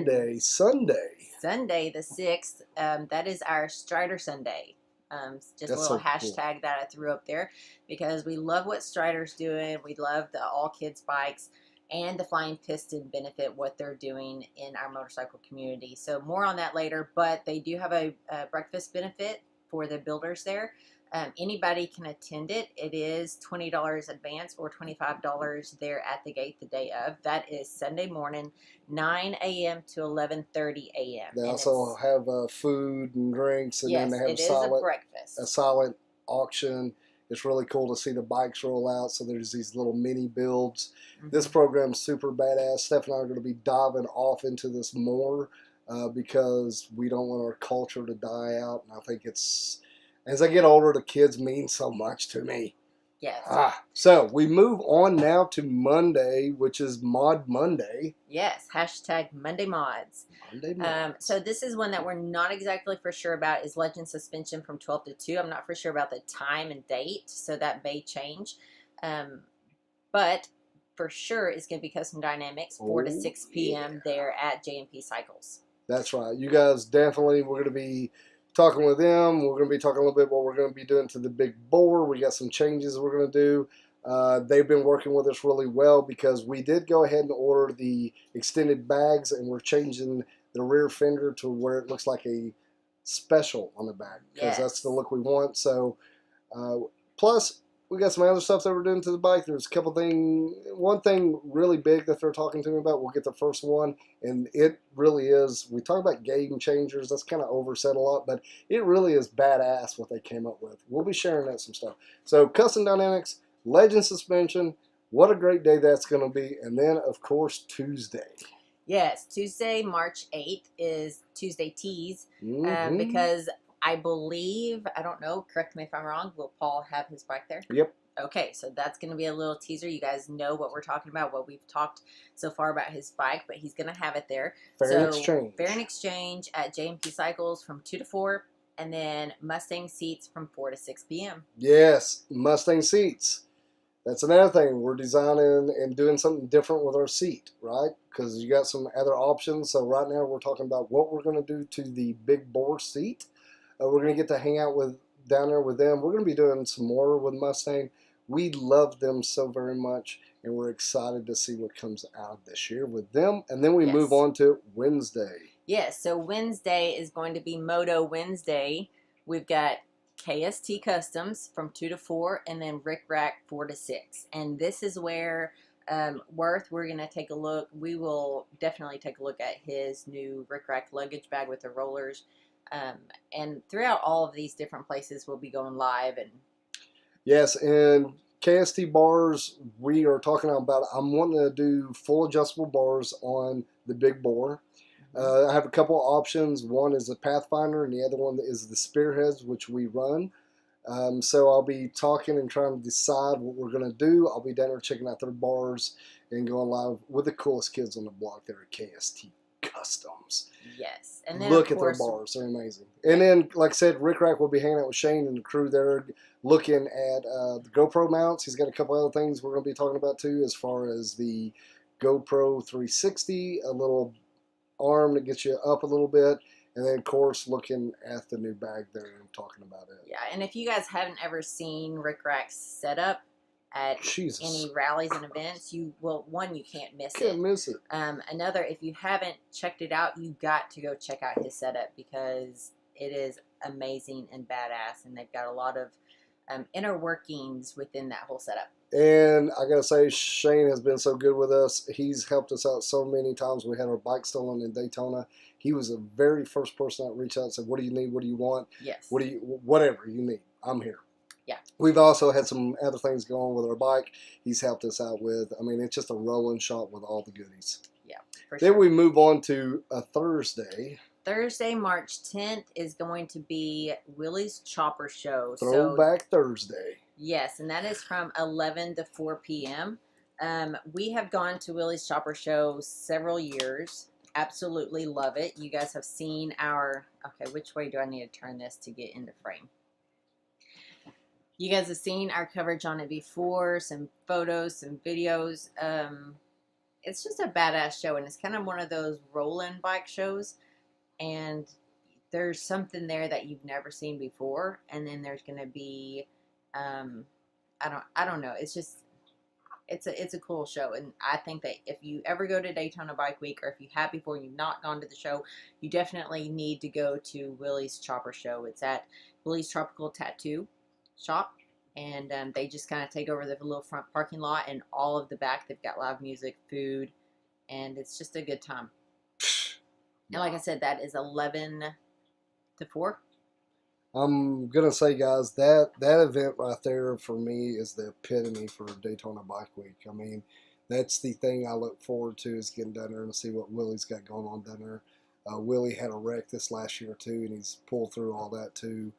then Sunday the 6th, that is our Strider Sunday. Just That's a little so hashtag cool. that I threw up there because we love what Strider's doing. We love the all kids bikes and the Flying Piston benefit what they're doing in our motorcycle community. So more on that later, but they do have a breakfast benefit for the builders there. Anybody can attend it. It is $20 advance or $25 there at the gate the day of. That is Sunday morning, 9 a.m. to 11:30 a.m. They also have food and drinks, and yes, then they have it is a breakfast. a silent auction. It's really cool to see the bikes roll out. So there's these little mini builds. Mm-hmm. This program's super badass. Steph and I are going to be diving off into this more because we don't want our culture to die out. And I think it's, as I get older, the kids mean so much to me. Yes. So we move on now to Monday, which is Mod Monday. Yes, hashtag Monday Mods. Monday Mods. So this is one that we're not exactly for sure about is Legend Suspension from 12 to 2. I'm not for sure about the time and date, so that may change. But for sure it's going to be Custom Dynamics, 4 to 6 p.m. there at J&P Cycles. That's right. You guys definitely, we're going to be talking with them. We're going to be talking a little bit what we're going to be doing to the big boar. We got some changes we're going to do. They've been working with us really well because we did go ahead and order the extended bags, and we're changing the rear fender to where it looks like a special on the back because that's the look we want. So plus we got some other stuff that we're doing to the bike. There's a couple things. One thing really big that they're talking to me about, we'll get the first one, and it really is, we talk about game changers, that's kind of oversaid a lot, but it really is badass what they came up with. We'll be sharing that some stuff. So Custom Dynamics, Legend Suspension, what a great day that's going to be. And then, of course, Tuesday. Yes, Tuesday, March 8th is Tuesday Tees because I believe, I don't know, correct me if I'm wrong, will Paul have his bike there? Yep. Okay, so that's going to be a little teaser. You guys know what we're talking about, what we've talked so far about his bike, but he's going to have it there. Fair and Exchange. Fair and Exchange at J&P Cycles from 2 to 4, and then Mustang Seats from 4 to 6 p.m. Yes, Mustang seats. That's another thing. We're designing and doing something different with our seat, right? Because you got some other options. So right now we're talking about what we're going to do to the big bore seat. We're going to get to hang out down there with them. We're going to be doing some more with Mustang. We love them so very much, and we're excited to see what comes out this year with them. And then we move on to Wednesday. Yes, so Wednesday is going to be Moto Wednesday. We've got KST Customs from 2 to 4, and then Rick Rack 4 to 6. And this is where Worth, we're going to take a look. We will definitely take a look at his new Rick Rack luggage bag with the rollers. And throughout all of these different places, we'll be going live. And yes, and KST bars, we are talking about, I'm wanting to do full adjustable bars on the big bore. I have a couple options. One is a Pathfinder, and the other one is the Spearheads, which we run. So I'll be talking and trying to decide what we're going to do. I'll be down there checking out their bars and going live with the coolest kids on the block there at KST customs. Yes. And then, Look of at their course, bars. They're amazing. And then, like I said, Rick Rack will be hanging out with Shane and the crew there looking at the GoPro mounts. He's got a couple other things we're going to be talking about too, as far as the GoPro 360, a little arm that gets you up a little bit. And then, of course, looking at the new bag there and talking about it. yeah. And if you guys haven't ever seen Rick Rack's setup at Jesus. any rallies and events, you can't miss Can't it. miss it. Another, if you haven't checked it out, you got to go check out his setup because it is amazing and badass, and they've got a lot of inner workings within that whole setup. And I gotta say, Shane has been so good with us. He's helped us out so many times. We had our bike stolen in Daytona. He was the very first person that reached out and said, "What do you need? What do you want? Yes. Whatever you need, I'm here." Yeah. We've also had some other things going with our bike. He's helped us out with. I mean, it's just a rolling shot with all the goodies. Yeah. For Then sure. we move on to a Thursday. Thursday, March 10th is going to be Willie's Chopper Show. Throwback Thursday. Yes, and that is from 11 to 4 p.m. We have gone to Willie's Chopper Show several years. Absolutely love it. You guys have seen our... Okay, which way do I need to turn this to get into frame? You guys have seen our coverage on it before, some photos, some videos. It's just a badass show, and it's kind of one of those roll-in bike shows. And there's something there that you've never seen before, and then there's going to be... I don't know. It's just, it's a cool show. And I think that if you ever go to Daytona Bike Week, or if you have before and you've not gone to the show, you definitely need to go to Willie's Chopper Show. It's at Willie's Tropical Tattoo Shop. And they just kind of take over the little front parking lot, and all of the back, they've got live music, food, and it's just a good time. And like I said, that is 11 to 4. I'm gonna say, guys, that event right there for me is the epitome for Daytona Bike Week. I mean, that's the thing I look forward to, is getting down there and see what Willie's got going on down there. Willie had a wreck this last year too, and he's pulled through all that too.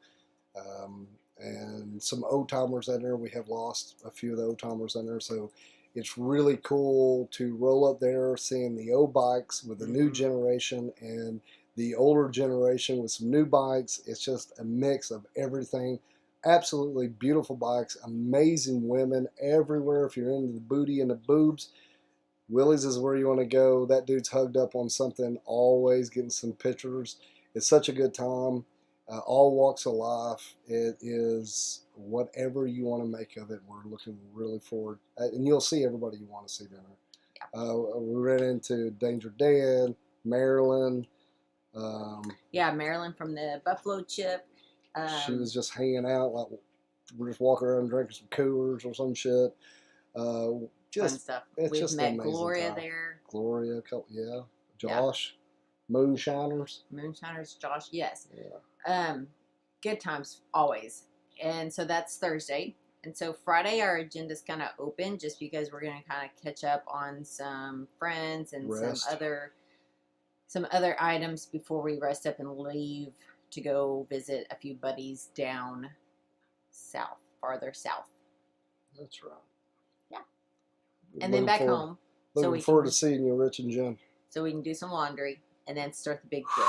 And some old timers down there. We have lost a few of the old timers down there, so it's really cool to roll up there, seeing the old bikes with the new generation and the older generation with some new bikes. It's just a mix of everything. Absolutely beautiful bikes, amazing women everywhere. If you're into the booty and the boobs, Willie's is where you want to go. That dude's hugged up on something, always getting some pictures. It's such a good time. All walks of life. It is whatever you want to make of it. We're looking really forward. And you'll see everybody you want to see down there. We ran into Danger Dan, Marilyn. Yeah, Marilyn from the Buffalo Chip. She was just hanging out, like we're just walking around drinking some coolers or some shit. Just fun stuff. it's We've just met an amazing Gloria time. there. Gloria, yeah. Josh, Moonshiners. Moonshiners, Josh, yes. Yeah. Good times always. And so that's Thursday. And so Friday our agenda's kind of open, just because we're going to kind of catch up on some friends and some other items before we rest up and leave to go visit a few buddies down south, farther south. That's right. Yeah. And then back home. Looking forward to seeing you, Rich and Jen. So we can do some laundry and then start the big build,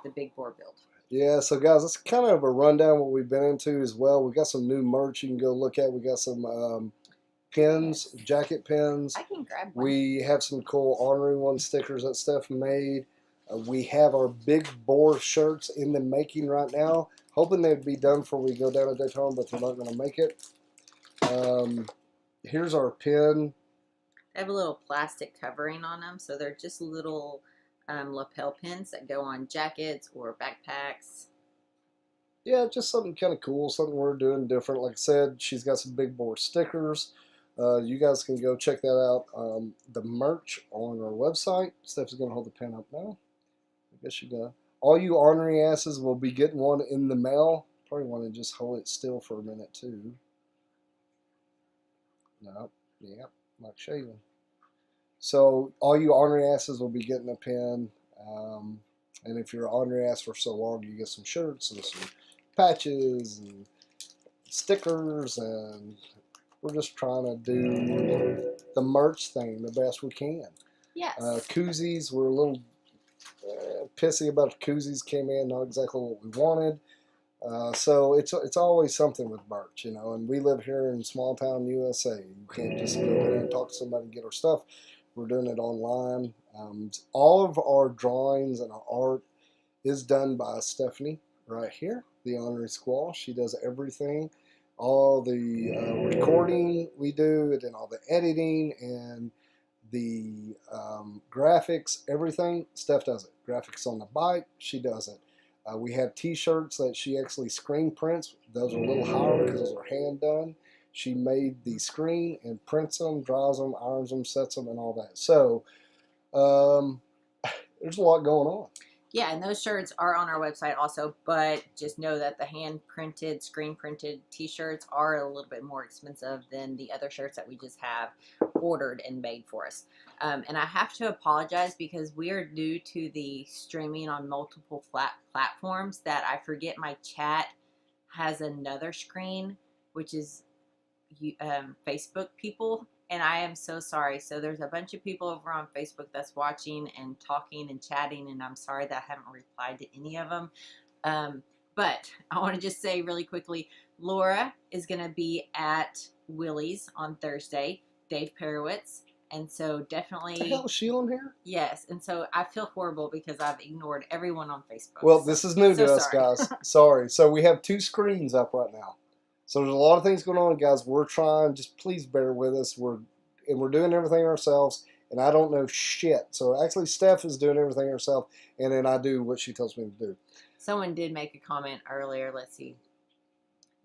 the big boar build. Yeah, so guys, that's kind of a rundown what we've been into as well. We got some new merch you can go look at. We got some pins, jacket pins. I can grab one. We have some cool Ornery One stickers that Steph made. We have our big boar shirts in the making right now. Hoping they'd be done before we go down to Daytona, but they're not going to make it. Here's our pin. They have a little plastic covering on them, so they're just little lapel pins that go on jackets or backpacks. Yeah, just something kind of cool, something we're doing different. Like I said, she's got some big boar stickers. You guys can go check that out. The merch on our website. Steph's going to hold the pen up now. I guess you got. All you ornery asses will be getting one in the mail. Probably want to just hold it still for a minute too. No, yep, like shaving. So all you ornery asses will be getting a pin. And if you're an ornery ass for so long, you get some shirts and some patches and stickers, and we're just trying to do the merch thing the best we can. Yes. Koozies, we're a little pissy about koozies came in, not exactly what we wanted. So it's always something with merch, you know. And we live here in small town USA. You can't just go there and talk to somebody and get our stuff. We're doing it online. All of our drawings and our art is done by Stephanie right here, the Ornery Squaw. She does everything, all the recording we do, and then all the editing and the graphics, everything. Steph does it. Graphics on the bike, she does it. We have T-shirts that she actually screen prints. Those are a little higher because those are hand done. She made the screen and prints them, dries them, irons them, sets them, and all that. So there's a lot going on. Yeah, and those shirts are on our website also, but just know that the hand-printed, screen-printed T-shirts are a little bit more expensive than the other shirts that we just have ordered and made for us. And I have to apologize because we are new to the streaming on multiple platforms that I forget my chat has another screen, which is Facebook people. And I am so sorry. So there's a bunch of people over on Facebook that's watching and talking and chatting, and I'm sorry that I haven't replied to any of them. But I want to just say really quickly, Laura is going to be at Willie's on Thursday, Dave Perowitz. And so definitely... The hell is she on here? Yes. And so I feel horrible because I've ignored everyone on Facebook. Well, this is new to us, sorry. guys. Sorry. So we have 2 screens up right now. So there's a lot of things going on, guys. We're trying. Just please bear with us. We're doing everything ourselves, and I don't know shit. So actually, Steph is doing everything herself, and then I do what she tells me to do. Someone did make a comment earlier. Let's see.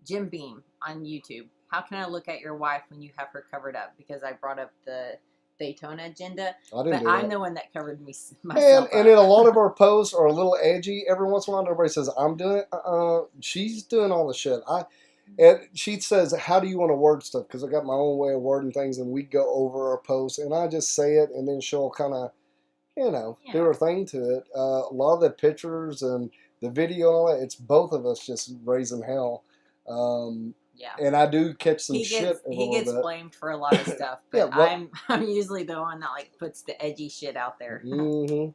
Jim Beam on YouTube. How can I look at your wife when you have her covered up? Because I brought up the Daytona agenda, I didn't but do I'm that. the one that covered me myself. And then a lot of our posts are a little edgy. Every once in a while, everybody says, I'm doing it. She's doing all the shit. And she says, how do you want to word stuff? Because I got my own way of wording things, and we go over our posts, and I just say it, and then she'll kind of, do her thing to it. A lot of the pictures and the video and all that, it's both of us just raising hell. Yeah. And I do catch some shit a He little gets bit. blamed for a lot of stuff, but Yeah, well- I'm usually the one that puts the edgy shit out there. Mm-hmm.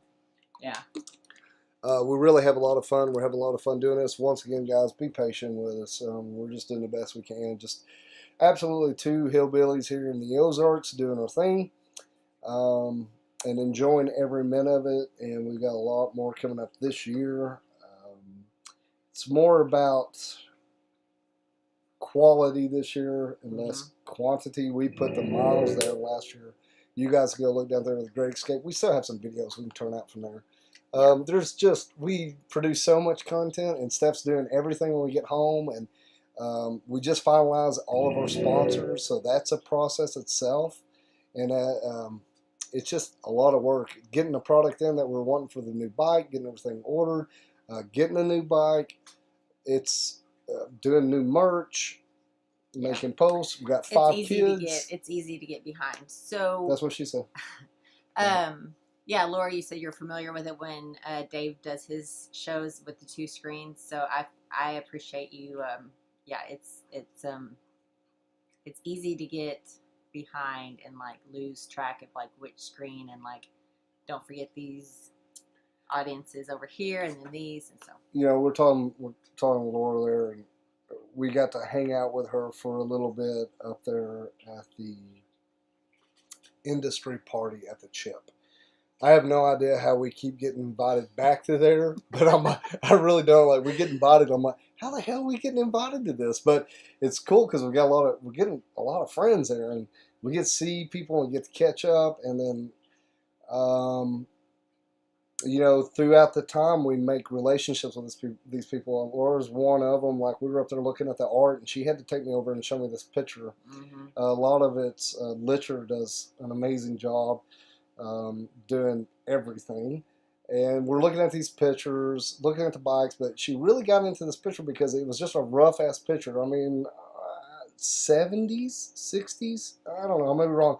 Yeah. We really have a lot of fun. We're having a lot of fun doing this. Once again, guys, be patient with us. We're just doing the best we can. Just absolutely 2 hillbillies here in the Ozarks doing our thing, and enjoying every minute of it. And we've got a lot more coming up this year. It's more about quality this year and less quantity. We put the miles there last year. You guys can go look down there with the Great Escape. We still have some videos we can turn out from there. We produce so much content, and Steph's doing everything when we get home, and we just finalized all of our sponsors, so that's a process itself, and it's just a lot of work getting the product in that we're wanting for the new bike, getting everything ordered, getting a new bike. It's doing new merch, making posts. We've got 5 kids. It's easy to get behind. So That's what she said. Yeah, Laura, you said you're familiar with it when Dave does his shows with the 2 screens. So I appreciate you. Yeah, it's easy to get behind and lose track of which screen and don't forget these audiences over here and then these and so. We're talking with Laura there, and we got to hang out with her for a little bit up there at the industry party at the Chip. I have no idea how we keep getting invited back to there, but I really don't. We get invited. I'm like, how the hell are we getting invited to this? But it's cool because we're getting a lot of friends there, and we get to see people and get to catch up, and then, throughout the time we make relationships with these people. Laura's one of them. We were up there looking at the art, and she had to take me over and show me this picture. Mm-hmm. A lot of it's Litcher does an amazing job. Doing everything, and we're looking at these pictures, looking at the bikes, but she really got into this picture because it was just a rough ass picture. I mean, 70s, 60s, I don't know, I may be wrong.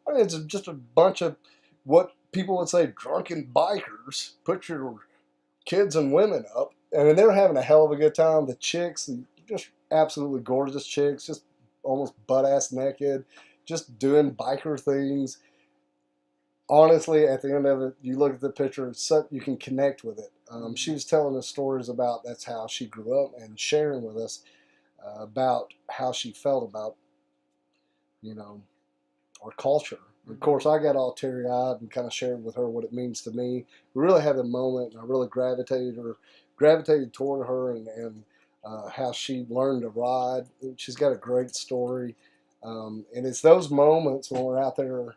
I mean, it's just a bunch of what people would say drunken bikers. Put your kids and women up, and mean, they were having a hell of a good time. The chicks, just absolutely gorgeous chicks, just almost butt ass naked, just doing biker things. honestly, at the end of it, you look at the picture, you can connect with it. She was telling us stories about that's how she grew up and sharing with us about how she felt about, you know, our culture. Of course, I got all teary-eyed and kind of shared with her what it means to me. We really had a moment, and I really gravitated toward her and how she learned to ride. She's got a great story. And it's those moments when we're out there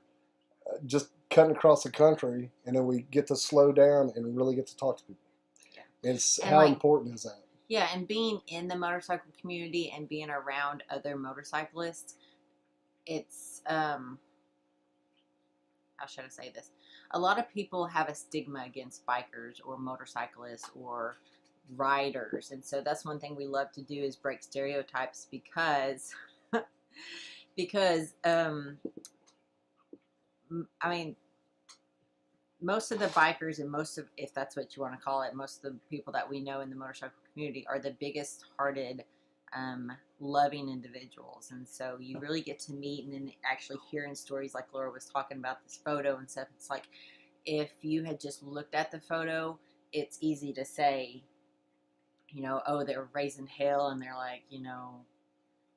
just cutting across the country, and then we get to slow down and really get to talk to people. Yeah. It's And how like, important is that? Yeah, and being in the motorcycle community and being around other motorcyclists, it's how should I say this? A lot of people have a stigma against bikers or motorcyclists or riders, and so that's one thing we love to do is break stereotypes because because I mean, most of the bikers and most of, if that's what you want to call it, most of the people that we know in the motorcycle community are the biggest hearted, loving individuals. And so you really get to meet and then actually hearing stories like Laura was talking about this photo and stuff. It's like, if you had just looked at the photo, it's easy to say, you know, oh, they're raising hell and they're like, you know,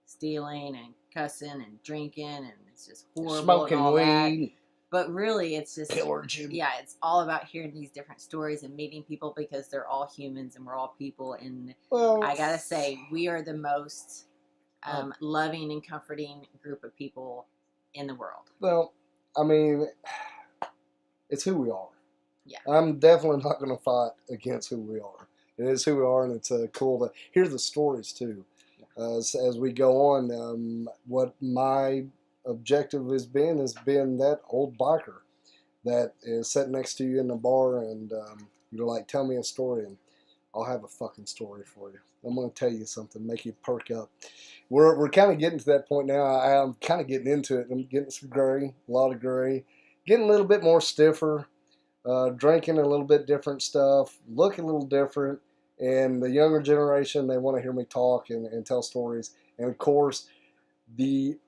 stealing and cussing and drinking and it's just horrible. Smoking and all weed. That. But really, it's just, Pillaging. yeah, it's all about hearing these different stories and meeting people because they're all humans and we're all people. And Well, I gotta say, we are the most loving and comforting group of people in the world. Well, I mean, it's who we are. Yeah. I'm definitely not going to fight against who we are. It is who we are, and it's cool to hear the stories too. As we go on, what my objective has been that old biker that is sitting next to you in the bar, and you're like, tell me a story, and I'll have a fucking story for you. I'm going to tell you something, make you perk up. We're kind of getting to that point now. I'm kind of getting into it. I'm getting some gray, a lot of gray, getting a little bit more stiffer, drinking a little bit different stuff, looking a little different. And the younger generation, they want to hear me talk and tell stories. And of course, the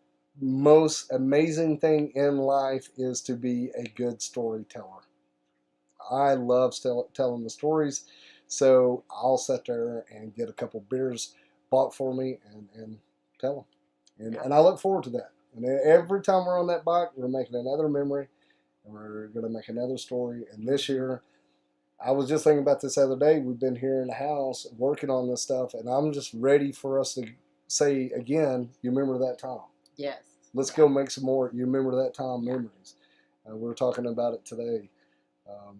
most amazing thing in life is to be a good storyteller. I love telling the stories, so I'll sit there and get a couple beers bought for me and tell them. And I look forward to that. And every time we're on that bike, we're making another memory, and we're going to make another story. And this year, I was just thinking about this the other day. We've been here in the house working on this stuff, and I'm just ready for us to say again, you remember that time? Yes. Let's go make some more you remember that time memories. We were talking about it today.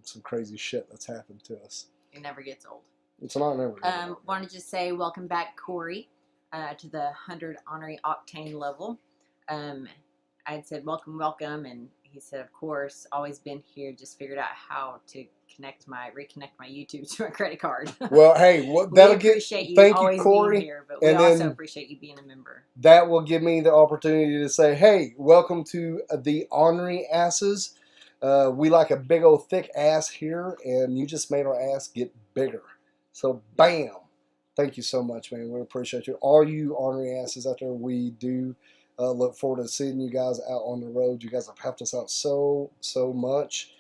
Some crazy shit that's happened to us. It never gets old. It's not never. Want to just say welcome back, Corey, to the 100 Ornery Octane level. I had said welcome, and he said, of course, always been here. Just figured out how to reconnect my YouTube to my credit card. Well, hey, that'll get. Thank you, Corey. Being here, but we also appreciate you being a member. That will give me the opportunity to say, hey, welcome to the Ornery Asses. We like a big old thick ass here, and you just made our ass get bigger. So, bam. Thank you so much, man. We appreciate you. All you Ornery Asses out there, we do look forward to seeing you guys out on the road. You guys have helped us out so much.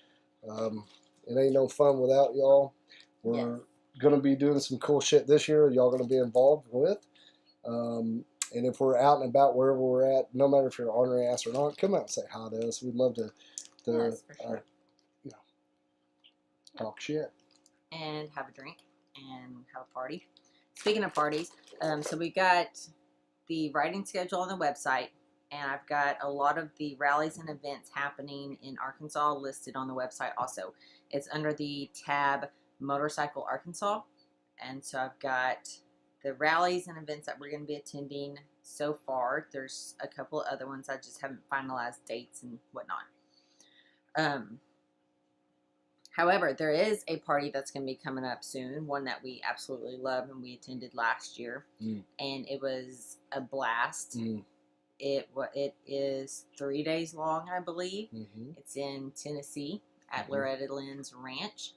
It ain't no fun without y'all. We're going to be doing some cool shit this year. Y'all going to be involved with. And if we're out and about wherever we're at, no matter if you're an Ornery Ass or not, come out and say hi to us. We'd love to Yes, for sure. Talk shit. And have a drink and have a party. Speaking of parties, so we got the riding schedule on the website, and I've got a lot of the rallies and events happening in Arkansas listed on the website also. It's under the tab Motorcycle Arkansas, and so I've got the rallies and events that we're going to be attending so far. There's a couple of other ones. I just haven't finalized dates and whatnot. However, there is a party that's going to be coming up soon, one that we absolutely love and we attended last year, and it was a blast. It is 3 days long, I believe. It's in Tennessee at Loretta Lynn's Ranch.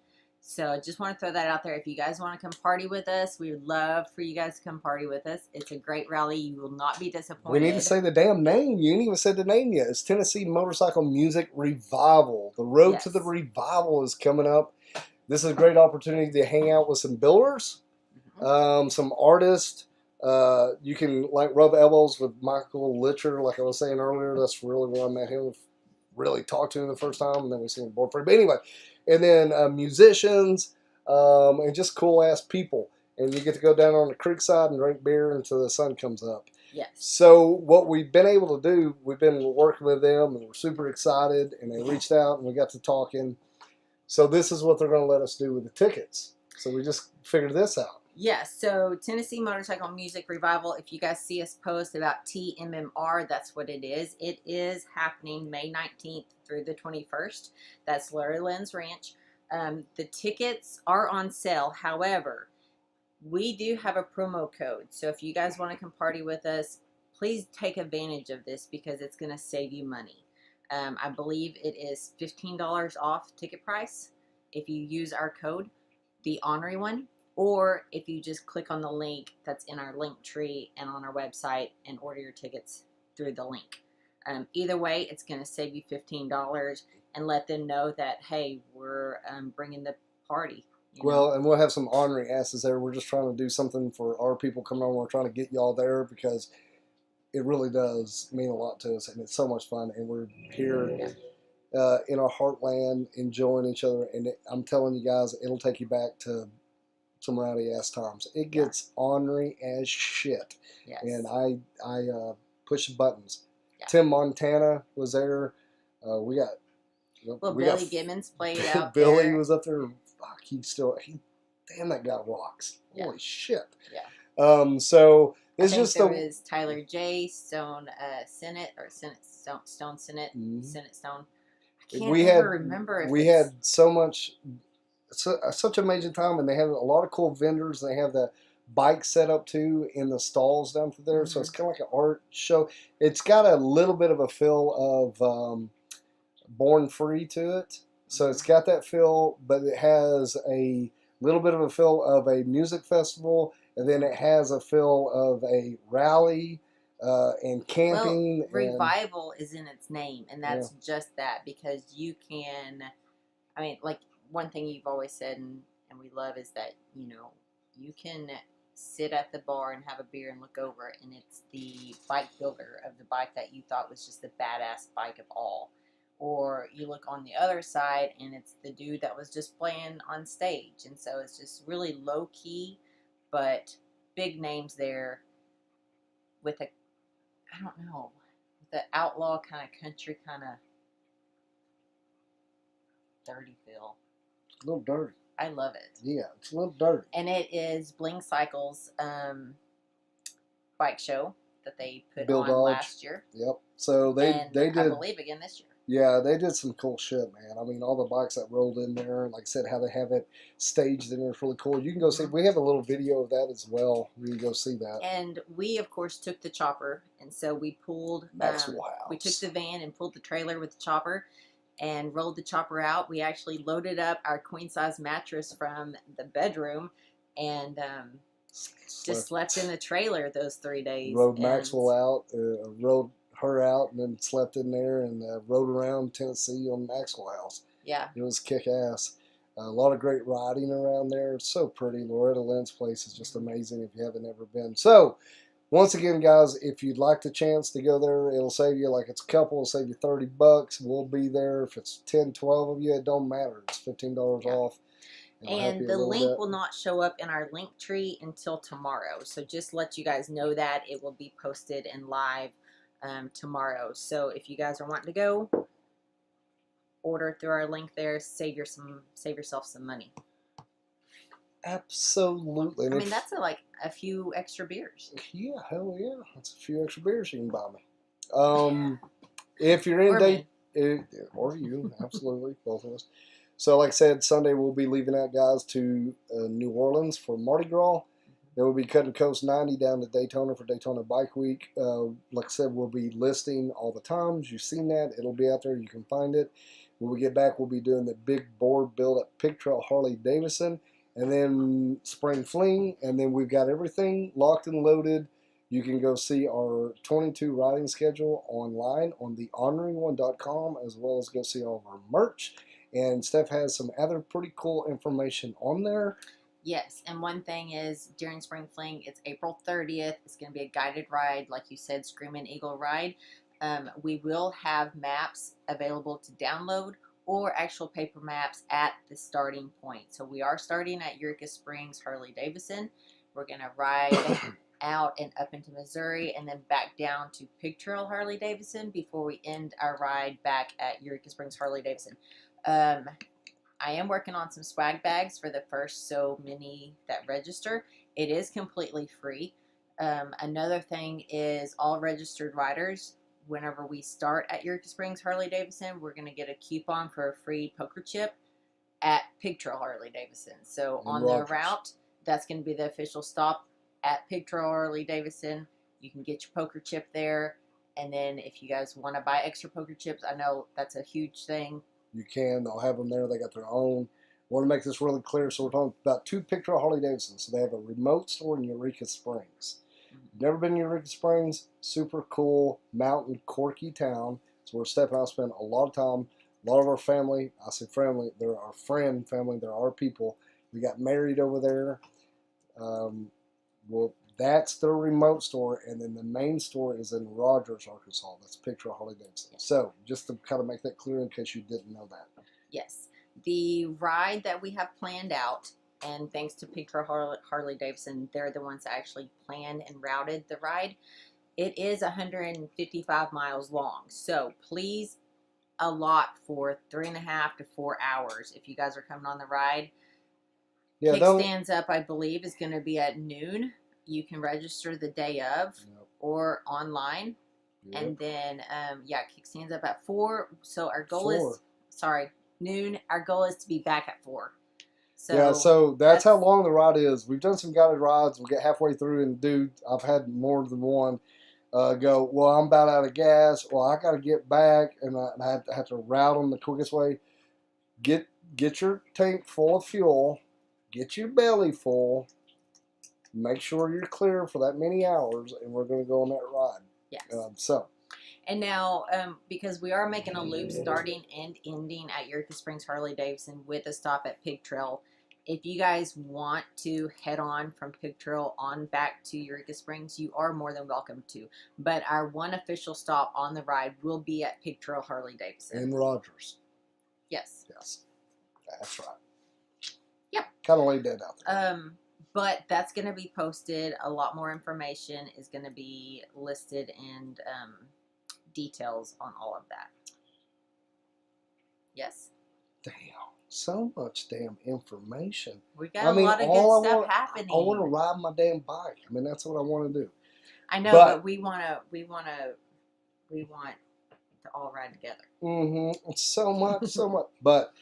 So I just want to throw that out there. If you guys want to come party with us, we would love for you guys to come party with us. It's a great rally. You will not be disappointed. We need to say the damn name. You ain't even said the name yet. It's Tennessee Motorcycle Music Revival. The road to the Yes. revival is coming up. This is a great opportunity to hang out with some builders, some artists. You can like rub elbows with Michael Litcher, like I was saying earlier. That's really where I met him. Really talked to him the first time, and then we seen him board free. But anyway, and then musicians and just cool ass people. And you get to go down on the creek side and drink beer until the sun comes up. Yes. So what we've been able to do, we've been working with them, and we're super excited. And they reached out, and we got to talking. So this is what they're going to let us do with the tickets. So we just figured this out. Yes, so Tennessee Motorcycle Music Revival, if you guys see us post about TMMR, that's what it is. It is happening May 19th through the 21st. That's Larry Lynn's Ranch. The tickets are on sale. However, we do have a promo code. So if you guys want to come party with us, please take advantage of this because it's going to save you money. I believe it is $15 off ticket price if you use our code, the Ornery One. Or if you just click on the link that's in our link tree and on our website and order your tickets through the link. Either way, it's going to save you $15 and let them know that, hey, we're bringing the party. Well, and we'll have some ornery asses there. We're just trying to do something for our people coming on. We're trying to get y'all there because it really does mean a lot to us, and it's so much fun. And we're here in our heartland enjoying each other. And I'm telling you guys, it'll take you back to some rowdy ass times. It gets ornery as shit. Yes. And I push the buttons. Yeah. Tim Montana was there. We got Billy Gibbons played out Billy there. was up there. Fuck, damn, that guy rocks. Yeah. Holy shit. Yeah. So I it's think just there was Tyler J. Stone Senate or Stone Senate. Mhm. Senate Stone. I can't remember if we had so much. Such a major time, and they have a lot of cool vendors. They have the bike set up too in the stalls down through there, so it's kind of like an art show. It's got a little bit of a feel of Born Free to it, so it's got that feel, but it has a little bit of a feel of a music festival, and then it has a feel of a rally and camping. Well, revival is in its name, and that's just that, because you can, I mean, like, one thing you've always said and we love is that, you can sit at the bar and have a beer and look over it, and it's the bike builder of the bike that you thought was just the baddest bike of all. Or you look on the other side and it's the dude that was just playing on stage. And so it's just really low key, but big names there with I don't know, the outlaw kind of country kind of dirty feel. A little dirty. I love it. Yeah, it's a little dirty. And it is Bling Cycles bike show that they put Bill on Dodge. last year. Yep. So they did. I believe again this year. Yeah, they did some cool shit, man. I mean, all the bikes that rolled in there, like I said, how they have it staged in there is really cool. You can go see. We have a little video of that as well. You can go see that. And we, of course, took the chopper, and so we pulled. Maxwell House. We took the van and pulled the trailer with the chopper, and rolled the chopper out. We actually loaded up our queen size mattress from the bedroom, and just slept in the trailer those 3 days. Rode Maxwell out. Rode her out, and then slept in there and rode around Tennessee on Maxwell House. Yeah. It was kick ass. A lot of great riding around there. It's so pretty. Loretta Lynn's place is just amazing if you haven't ever been. So, once again, guys, if you'd like the chance to go there, it'll save you, like it's a couple, it'll save you $30. We'll be there. If it's 10, 12 of you, it don't matter. It's $15 off. And the link will not show up in our link tree until tomorrow. So just let you guys know that it will be posted and live tomorrow. So if you guys are wanting to go, order through our link there. Save yourself some money. Absolutely. I mean, that's like a few extra beers. Yeah, hell yeah. That's a few extra beers you can buy me. If you're in date, or you, absolutely, both of us. So, like I said, Sunday we'll be leaving out, guys, to New Orleans for Mardi Gras. Then we'll be cutting Coast 90 down to Daytona for Daytona Bike Week. Like I said, we'll be listing all the times. You've seen that. It'll be out there. You can find it. When we get back, we'll be doing the big Boar Build at Pig Trail Harley-Davidson, and then Spring Fling, and then we've got everything locked and loaded. You can go see our 22 riding schedule online on the orneryone.com, as well as go see all of our merch. And Steph has some other pretty cool information on there. Yes, and one thing is during Spring Fling, it's April 30th. It's going to be a guided ride, like you said, Screaming Eagle ride. We will have maps available to download or actual paper maps at the starting point. So we are starting at Eureka Springs Harley-Davidson. We're going to ride out and up into Missouri and then back down to Pig Trail Harley-Davidson before we end our ride back at Eureka Springs Harley-Davidson. I am working on some swag bags for the first so many that register. It is completely free. Another thing is all registered riders, whenever we start at Eureka Springs Harley-Davidson, we're going to get a coupon for a free poker chip at Pig Trail Harley-Davidson. So on the route, that's going to be the official stop at Pig Trail Harley-Davidson. You can get your poker chip there. And then if you guys want to buy extra poker chips, I know that's a huge thing. You can. They'll have them there. They got their own. Want to make this really clear. So we're talking about 2 Pig Trail Harley-Davidson. So they have a remote store in Eureka Springs. Never been to Eureka Springs. Super cool mountain quirky town. So we're stepping out, spend a lot of time. A lot of our family, I say family, they're our friend family, they're our people. We got married over there. Well, that's the remote store, and then the main store is in Rogers, Arkansas. That's Pig Trail Harley-Davidson. So just to kind of make that clear in case you didn't know that. Yes. The ride that we have planned out, and thanks to Pig Trail Harley-Davidson, they're the ones that actually planned and routed the ride. It is 155 miles long. So please allot for 3.5 to 4 hours if you guys are coming on the ride. Yeah, Kickstands Up, I believe, is going to be at noon. You can register the day of or online. Yep. And then, Kickstands Up at 4. So our goal is, noon. Our goal is to be back at 4. So so that's how long the ride is. We've done some guided rides. We get halfway through, and dude, I've had more than one go, well, I'm about out of gas. Well, I got to get back, and I have to route them the quickest way. Get your tank full of fuel. Get your belly full. Make sure you're clear for that many hours, and we're going to go on that ride. Yes. And now, because we are making a loop starting and ending at Eureka Springs Harley-Davidson with a stop at Pig Trail, if you guys want to head on from Pig Trail on back to Eureka Springs, you are more than welcome to. But our one official stop on the ride will be at Pig Trail Harley-Davidson. in Rogers. Yes. Yes. That's right. Yep. Kind of laid that out there. But that's going to be posted. A lot more information is going to be listed and details on all of that. Yes? Damn. So much damn information. We got a lot of good stuff happening. I want to ride my damn bike. I mean, that's what I want to do. I know, but we want to all ride together. Mm-hmm. So much, so much. But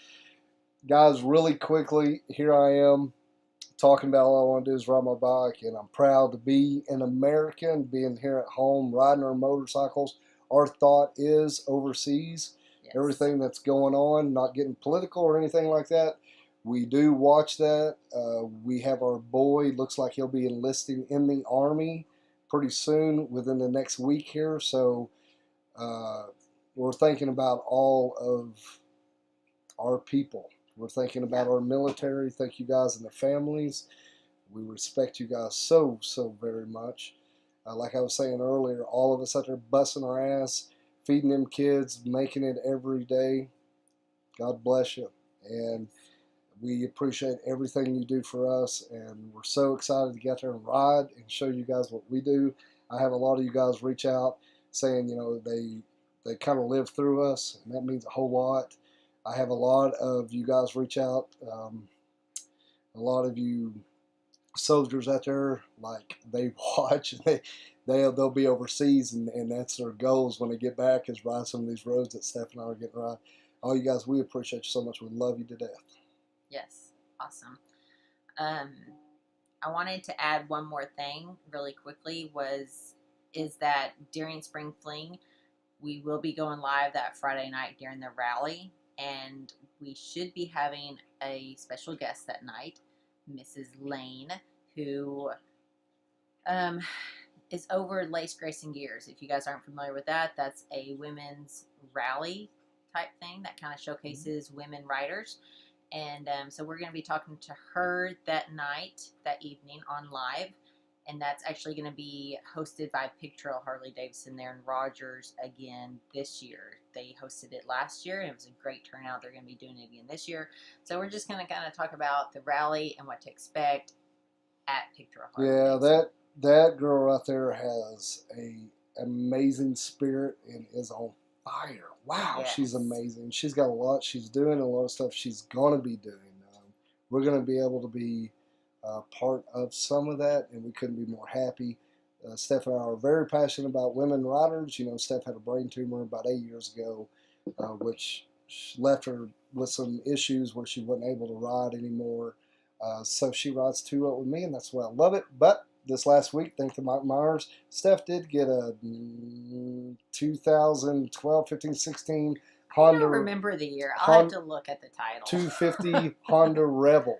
guys, really quickly, here I am talking about all I want to do is ride my bike, and I'm proud to be an American, being here at home, riding our motorcycles. Our thought is overseas. Yes. Everything that's going on, not getting political or anything like that. We do watch that. We have our boy, looks like he'll be enlisting in the Army pretty soon, within the next week here. So we're thinking about all of our people. We're thinking about our military. Thank you guys and their families. We respect you guys so, so very much. Like I was saying earlier, all of us out there busting our ass, feeding them kids, making it every day. God bless you. And we appreciate everything you do for us. And we're so excited to get there and ride and show you guys what we do. I have a lot of you guys reach out saying, you know, they kind of live through us, and that means a whole lot. I have a lot of you guys reach out. A lot of you soldiers out there, like, they watch, and they'll be overseas, and that's their goals when they get back, is ride some of these roads that Steph and I are getting to ride. All you guys, we appreciate you so much. We love you to death. Yes, awesome. I wanted to add one more thing really quickly, is that during Spring Fling, we will be going live that Friday night during the rally, and we should be having a special guest that night, Mrs. Lane, who is over Lace Grace and Gears. If you guys aren't familiar with that, that's a women's rally type thing that kind of showcases women riders. And so we're going to be talking to her that night, that evening on live. And that's actually going to be hosted by Pig Trail Harley-Davidson there in Rogers again this year. They hosted it last year, and it was a great turnout. They're going to be doing it again this year. So we're just going to kind of talk about the rally and what to expect at Pig Trail Harley-Davidson. Yeah, that girl right there has a amazing spirit and is on fire. Wow, Yes. She's amazing. She's got a lot. She's doing a lot of stuff she's going to be doing. We're going to be able to be part of some of that, and we couldn't be more happy. Steph and I are very passionate about women riders. You know, Steph had a brain tumor about 8 years ago, which left her with some issues where she wasn't able to ride anymore. So she rides 2-up with me, and that's why I love it. But this last week, thanks to Mike Myers, Steph did get a 2012, 15, 16 Honda. I don't remember the year. I'll have to look at the title. 250 Honda Rebel.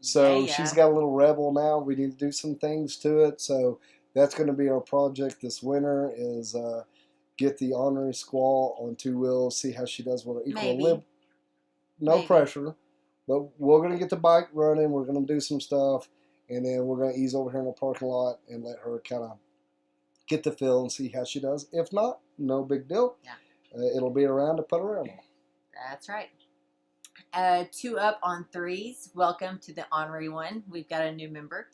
So Yeah. she's got a little Rebel now. We need to do some things to it. So that's going to be our project this winter is get the Ornery Squall on 2 wheels, see how she does with her equilibrium. No Maybe. pressure. But we're going to get the bike running. We're going to do some stuff. And then we're going to ease over here in the parking lot and let her kind of get the feel and see how she does. If not, no big deal. Yeah. It'll be around to put around on. That's right. 2-up on 3s. Welcome to the Ornery One. We've got a new member.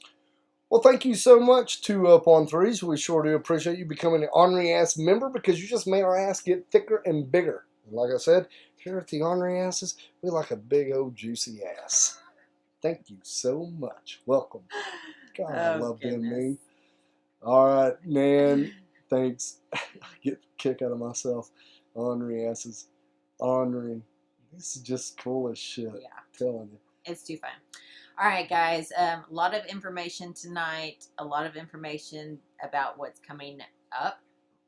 Well, thank you so much, 2-up on 3s. We sure do appreciate you becoming an Ornery Ass member because you just made our ass get thicker and bigger. And like I said, here at the Ornery Asses, we like a big old juicy ass. Thank you so much. Welcome. God, I love being me. All right, man. Thanks. I get a kick out of myself. Ornery Asses. Ornery. This is just cool as shit. Yeah. I'm telling you. It's too fun. All right, guys. A lot of information tonight. A lot of information about what's coming up.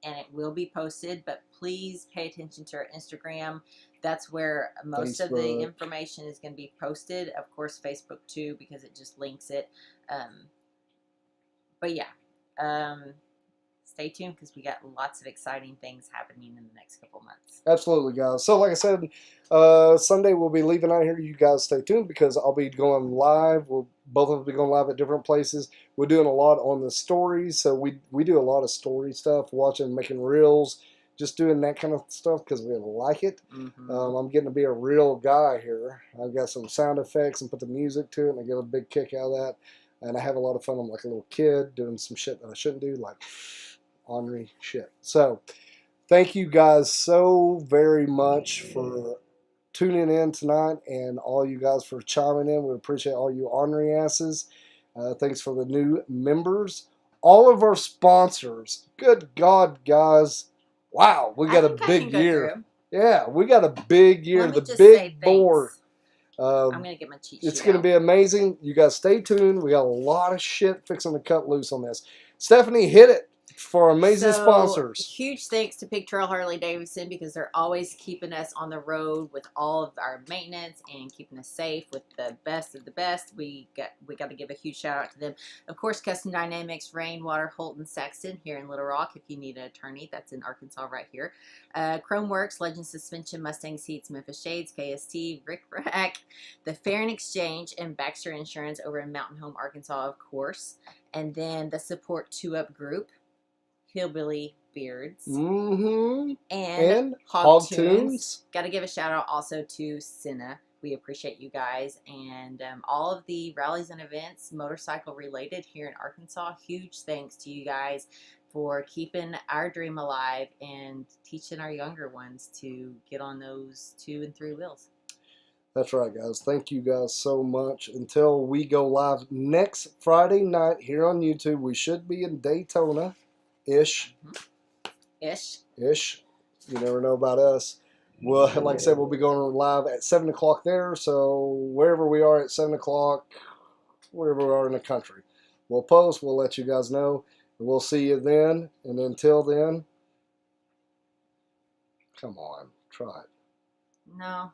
And it will be posted. But please pay attention to our Instagram. That's where most of the Facebook. information is going to be posted. Of course, Facebook too, because it just links it. But yeah. Stay tuned because we got lots of exciting things happening in the next couple months. Absolutely, guys. So, like I said, Sunday we'll be leaving out here. You guys stay tuned because I'll be going live. We'll both of us be going live at different places. We're doing a lot on the stories, so we do a lot of story stuff, watching, making reels, just doing that kind of stuff because we like it. Mm-hmm. I'm getting to be a real guy here. I've got some sound effects and put the music to it, and I get a big kick out of that. And I have a lot of fun. I'm like a little kid doing some shit that I shouldn't do, like ornery shit. So, thank you guys so very much for tuning in tonight and all you guys for chiming in. We appreciate all you ornery asses. Thanks for the new members. All of our sponsors. Good God, guys. Wow, we got a big year. Yeah, we got a big year. Let me The just big say board. I'm going to get my cheat sheet It's going to out. be amazing. You guys stay tuned. We got a lot of shit fixing to cut loose on this. Stephanie, hit it for amazing So, sponsors. Huge thanks to Pig Trail Harley-Davidson because they're always keeping us on the road with all of our maintenance and keeping us safe with the best of the best. We got to give a huge shout out to them. Of course, Custom Dynamics, Rainwater, Holton, Saxton here in Little Rock. If you need an attorney, that's in Arkansas right here. Chrome Works, Legend Suspension, Mustang Seats, Memphis Shades, KST, Rick Rack, the Fair and Exchange, and Baxter Insurance over in Mountain Home, Arkansas, of course. And then the Support 2-Up Group, Hillbilly Beards, Mm-hmm. and Hog Tunes. Tunes. Got to give a shout out also to Cinna. We appreciate you guys and all of the rallies and events motorcycle related here in Arkansas. Huge thanks to you guys for keeping our dream alive and teaching our younger ones to get on those 2 and 3 wheels. That's right, guys. Thank you guys so much. Until we go live next Friday night here on YouTube, we should be in Daytona-ish. Ish. You never know about us. Well, like I said, we'll be going live at 7 o'clock there. So wherever we are at 7 o'clock, wherever we are in the country, we'll post. We'll let you guys know. And we'll see you then. And until then, come on, try it. No.